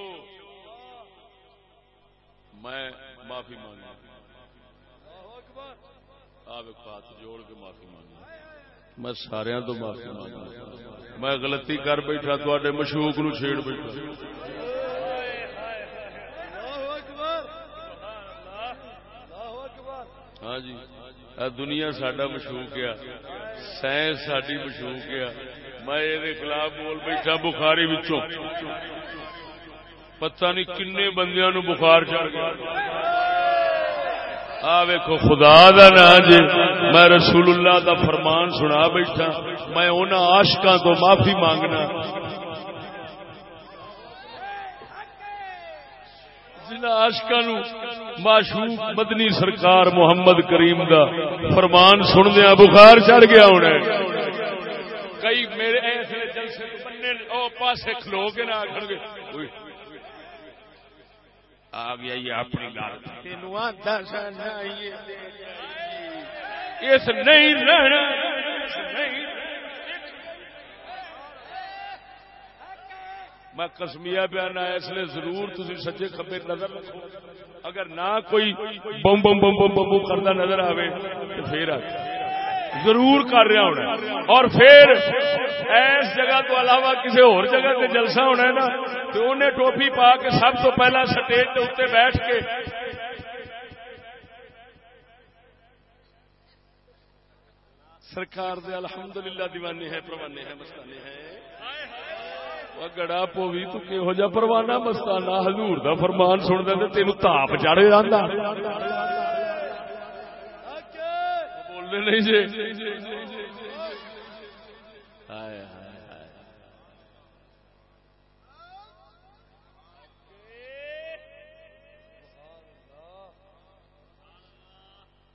میں معافی مانگا, آپ ہاتھ جوڑ کے معافی مانگا. میں سارے تو معافی مانگا. میں غلطی کر بیٹھا, تے مشوق نو چھیڑ بیٹھا. ہاں جی, دنیا ساڈا مشوق ہے, سائنس ساڈی مشوق ہے. میں یہ خلاف بول بیٹھا. بخاری وچوں پتہ نہیں کنے بندیاں نو بخار چڑھ گیا. آ ویکھو خدا دا نا جی, میں رسول اللہ دا فرمان سنا بیٹھا. میں انہاں عاشقاں تو معافی مانگنا جنہاں عاشقاں نو معشوق مدنی سرکار محمد کریم دا فرمان سندیاں بخار چڑھ گیا ہونا. کئی میرے ایسے جلسے بننے او پاسے کھلو کے نہ آکھن گے آ گیا یہ اپنی گل تینوں آندا سا نہیں اس نہیں رہنا. میں قسمیہ بیان آیا اس لیے ضرور تسی سجے کھبے نظر رکھو. اگر نہ کوئی بم بم بم بم بم کرتا نظر آئے تو پھر ضرور کر رہا ہونا. اور پھر اس جگہ تو علاوہ کسی اور جگہ تے جلسہ ہونا ہے نا, تو انہیں ٹوپی پا کے سب تو پہلا سٹیج کے اتنے بیٹھ کے سرکار دے الحمدللہ دیوانے ہیں, پروانے ہیں, مستانے ہیں. گڑا پوی تو کہہو جا پروانہ مستانہ حضور دا فرمان سندا تے تینوں تاپ چڑھ جاندا بولنے نہیں جی ہائے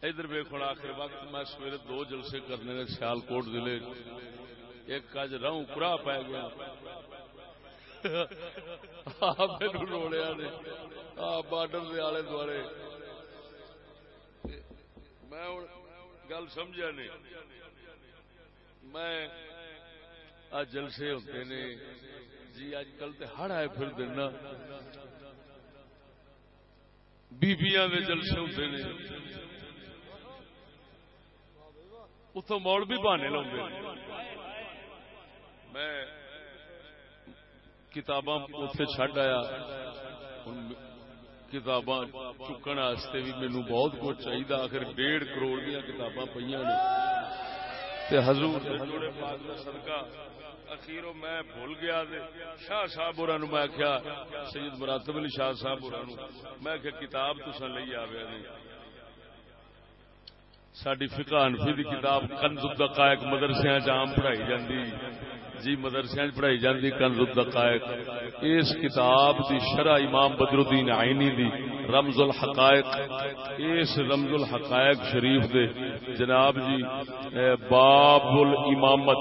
ادھر ویکھو آخر وقت میں سویرے 2 جلسے کرنے نے سیالکوٹ ضلع ایک اج رہوں پورا پی گیا میرے روڑیا نے بارڈر کے آلے دوالے میں گل سمجھا نہیں میں جلسے ہوتے نے جی اج کل تے ہڑ آئے پھر دینا بیبیاں دے جلسے ہوتے نے اتوں موڑ بھی بہانے لاؤندے میں کتاباں اتنے چڈ آیا کتاباں چکن واسطے بھی مینو بہت کچھ چاہیے آخر 1.5 کروڑ دیا کتاباں پہ حضور صدقہ اخیرو میں بھول گیا شاہ صاحب اور میں آخیا سید مراتب علی شاہ صاحب اور میں آخیا کتاب تسا لے آیا نہیں ساری فقہ حنفی دی کتاب کنز الدقائق مدرسیاں عام پڑھائی جاندی جی مدرسیاں پڑھائی جاندی کنز الدقائق اس کتاب دی شرح امام بدر الدین عینی دی رمز الحقائق اس رمز الحقائق شریف دے جناب جی باب الامامت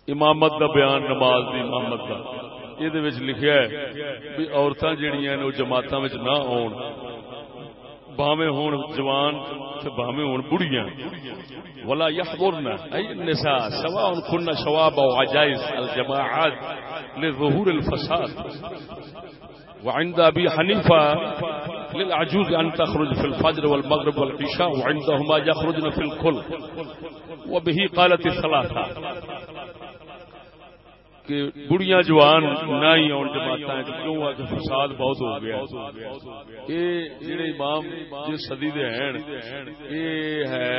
امامت دا بیان نماز دی امامت دا یہ لکھیا ہے بھی عورتاں جڑیاں نے وہ جماعتاں وچ نہ ہون باویں ہون جوان تے باویں ہون بڑھیاں ولا يحضرن اي النساء سواء كن شواب او عجائز الجماعات لظهور الفساد وعند ابي حنيفه للعجوز ان تخرج في الفجر والمغرب والعشاء وعندهما يخرجن في الكل وبه قالت الثلاثه کہ بڑیاں جوان نہ ہی آن جماعتاں کیوں آ کہ فساد بہت ہو گیا یہ جڑے امام جس صدی دے ہیں یہ ہے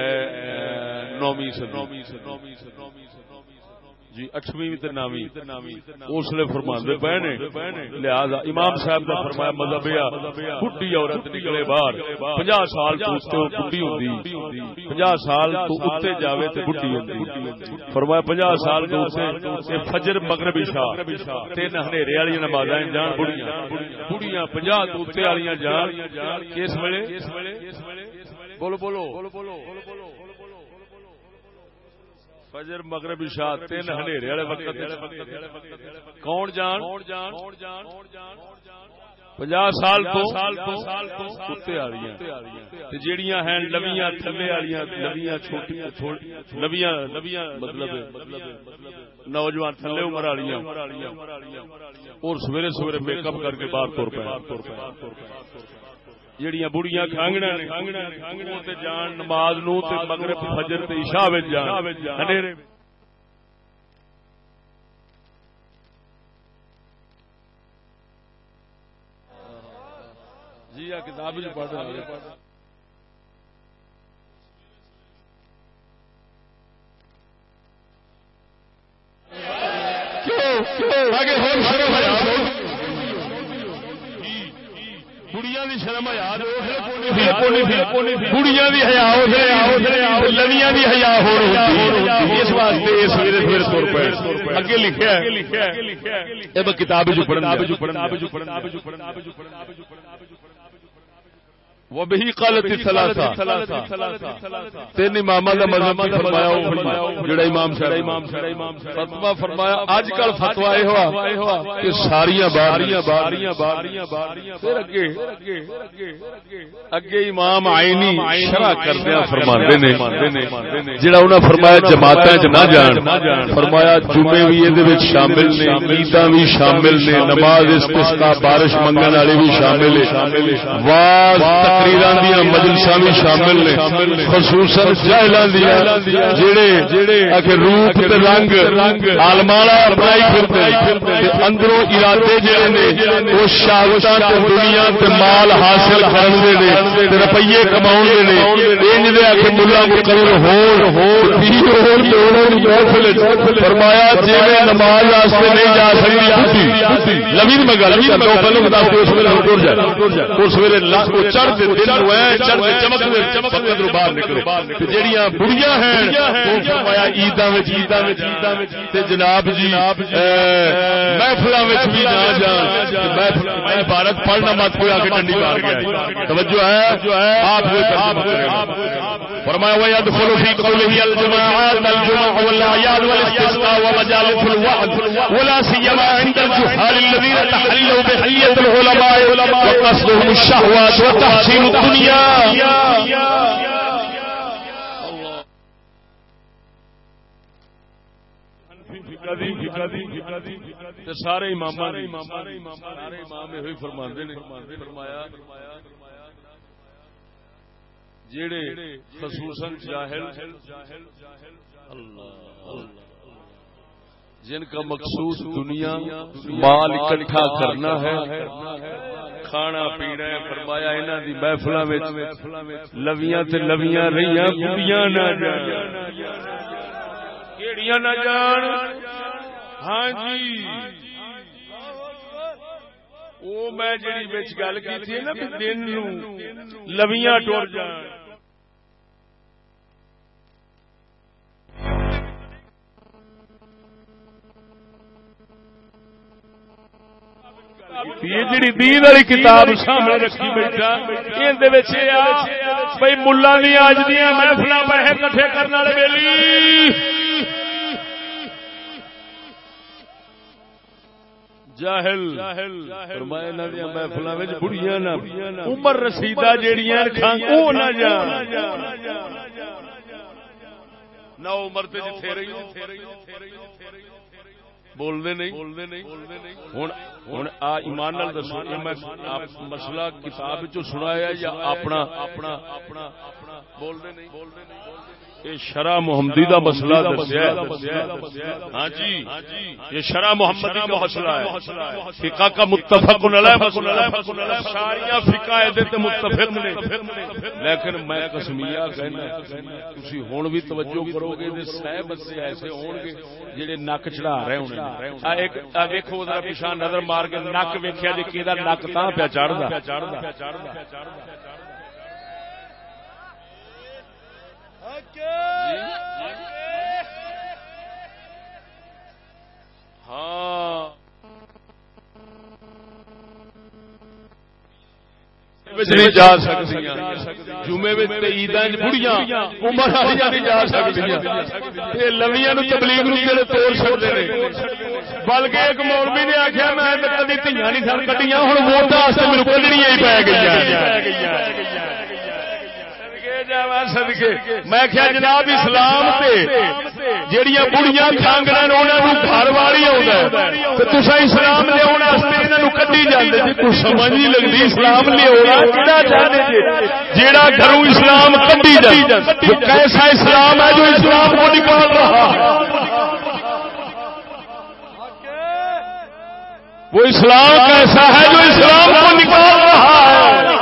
9ویں صدی جی 8ویں تے 9ویں اس لیے فرماندے پے نے لہذا امام صاحب دا فرمایا مذہب ہے بڈھی عورت نکلے باہر 50 سال تو اوتے بڈھی ہوندی 50 سال تو اوتے جاوے تے بڈھی ہوندی فرمایا 50 سال تو اوتے فجر مغرب عشاء تین ہنیرے والی نمازاں جان بڑھیاں 50 تو اوتے والیاں جان کس ویلے بولو بولو فجر مغرب عشاء تین ہنیرے والے وقت کون جان 50 سال تو کتے والیاں تے جیڑیاں ہیں نویاں تھلے والیاں نویاں چھوٹیاں نویاں مطلب نوجوان تھلے عمر والیاں اور سویرے سویرے میک اپ کر کے باہر تر پے جڑیاں بڑیاں کھانگنا تے جان نماز نو تے مغرب فجر تے عشاء وچ جان ہنیرے جی آ کتاب وچ پڑھ رہا ہے کیوں آگے ہون شروع ہو جاؤ بڑیاں دی شرم حیا بڑیاں دی حیا لویاں دی حیا ہور ہوندی اس واسطے اس سویرے سویرے تر پے اگے لکھیا ہے اے کتاب جو پڑھنا وبه قالت الثلاثه تین اماماں دا مذہب فرمایا جڑا امام فتوی فرمایا اج کل فتوی اے ہوا کہ ساریاں باریاں پھر اگے امام عینی شرح کردیاں فرماندے نے جڑا انہاں فرمایا جماعتاں وچ نہ جان فرمایا جمعے وی اے دے وچ شامل نے عیداں وی شامل نے نماز استسقاء بارش منگن والے وی شامل نے واز تقریراں دیاں مجلساں وی شامل نے خصوصاً جاہلاں دیاں جڑے اکھے روپ تے رنگ عالماں اپنائی پھردے تے اندروں ارادے جڑے نے او شہوتاں تے دنیا تے مال حاصل کرن دے نے تے روپیے کماون دے نے انج دے اکھے ملا مقرر ہون پیر ہون فرمایا جی نماز واسطے نہیں جا سکتی لوی میں گل اس ویلے چڑھتے چمک باہر نکلے جہاں بڑیاں ہیں فرمایا عیداں جناب جی محفل بھی نہ جان عبارت پڑھنا مت کوئی آ کے ڈنڈی مار گیا توجہ ہے آپ فرمایا ويدخل في قوله الجماعات الجمع والاعياد والاستسقاء ومجالس الوعظ ولا سيما عند الجهال الذين تحلوا بحلية العلماء وقصدهم الشهوات وتحسين الدنيا. سارے امام فرماندے نے فرمایا جیڑے خصوصاً جاہل جن کا مقصود دنیا مال اکٹھا کرنا ہے کھانا پینا ہے فرمایا انہاں دی محفلاں وچ لویاں تے لویاں رہیاں کڑیاں نہ جان کیڑیاں نہ جان ہاں جی او میں جڑی وچ گل کیتی ہے نا کہ دن نو لویاں ٹر جان یہ جڑی دین والی کتاب سامنے رکھی بیٹھا ان دے وچ اے آ بھئی ملہ دی اج دیاں محفلاں پیسے اکٹھے کرن والے ویلی جاہل فرمایا انہاں دی محفلاں وچ بڑھیاں نہ عمر رسیدہ جیڑیاں کھاں او نہ جان نہ عمر تے جتھے رہی بول دے نہیں ہن ایمان نال دسو میں مسئلہ کتاب وچوں سنایا یا اپنا بول دے نہیں یہ شرع محمدی دا مسئلہ دسیا ہاں جی یہ شرع محمدی کا مسئلہ ہے فقہ کا متفق علیہ ساری فقہ ادھر تے متفق نے لیکن میں قسمیہ کہنا تسی ہن بھی توجہ کرو گے تے صاحب بچے ایسے ہون گے جڑے نک چڑھا رہے ہونے ایک ویکھو ذرا پیچھے نظر مار کے نک ویکھیا جے کیدا نک تاں پیا چڑھدا ہاں نہیں جا سکتی جمعے عیداں بڑھیاں عمر والیاں نہیں جا سکتی لویاں نو تبلیغ نو توڑ سکتے ہیں بلکہ ایک مولوی نے آخیا میں کدی دھیاں نہیں سن کٹیاں ہوں ووٹ واسطے میرے کو کڈنیاں ہی پی گئی میں کیا جناب اسلام جہاں بڑیاں کانگڑا گھر والی آتا اسلام لیا کٹی جاتے جی کچھ سمجھ نہیں لگتی اسلام لیا جہاں گھروں اسلام کٹی جائے وہ کیسا اسلام ہے جو اسلام کو نکال رہا وہ اسلام کیسا ہے جو اسلام کو نکال رہا ہے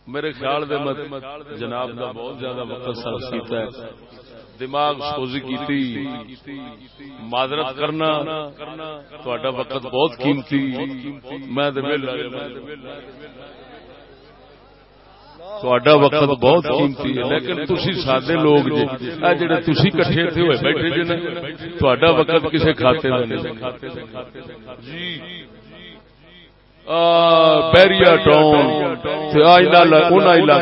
میرے خیال دے جناب دا بہت زیادہ وقت صرف کیتا ہے دماغ سوزی کیتی معذرت کرنا تہاڈا وقت بہت قیمتی میں تہاڈا وقت بہت قیمتی ہے لیکن تسی سادے لوگ جے اے جڑے تسی کٹھے تھے ہوئے بیٹھے جے تہاڈا وقت کسے کھاتے دا نہیں جی بیریا ٹاؤن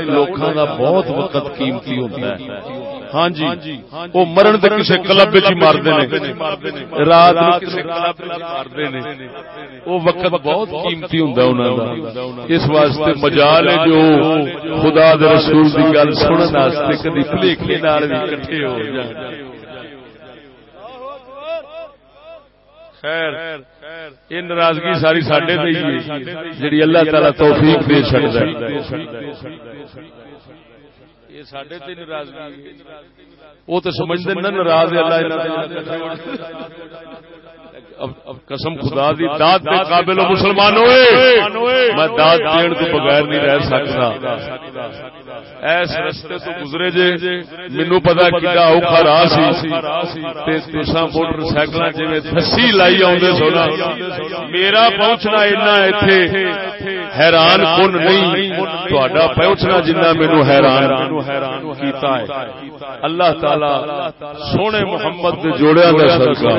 لوکاں دا بہت وقت قیمتی ہوتا ہے ہاں جی وہ مرن تے کسے کلب وچ ماردے نے رات نوں کسے کلب وچ ماردے نے وہ وقت بہت قیمتی ہوندا انہاں دا اس واسطے مجال ہے جو خدا دے رسول دی گل سنن واسطے کدی بھلیکے نال وی اکٹھے ہو جان خیر یہ ناراضگی ساری ساڈے تے ہی ہے جڑی اللہ تعالی توفیق دے چھڑدا ہے یہ ساڈے تے ناراضگی وہ تے سمجھدے نہ ناراض اللہ انہاں دے قسم خدا دی داد دے قابل مسلمان ہوئے میں داد دین تو بغیر نہیں رہ سکتا ایس رستے تو گزرے جے مینوں پتا کیڑا اوکھا راہ سی تے تساں موٹر سائیکلاں جویں دھسی لائی آوندے سو نا میرا پہنچنا اینا ایتھے حیران کن نہیں تہاڈا پہنچنا جنہ مینوں حیران کیتا ہے اللہ تعالی سونے محمد دے جوڑیاں دا صدقہ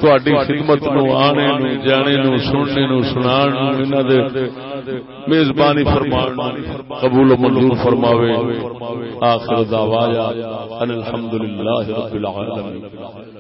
تہاڈی خدمت نو آنے نو جانے نو سننے نو سنان نو انہاں دے میزبانی فرمان قبول و منظور فرماوے آخر دعوانا ان الحمدللہ رب العالمین.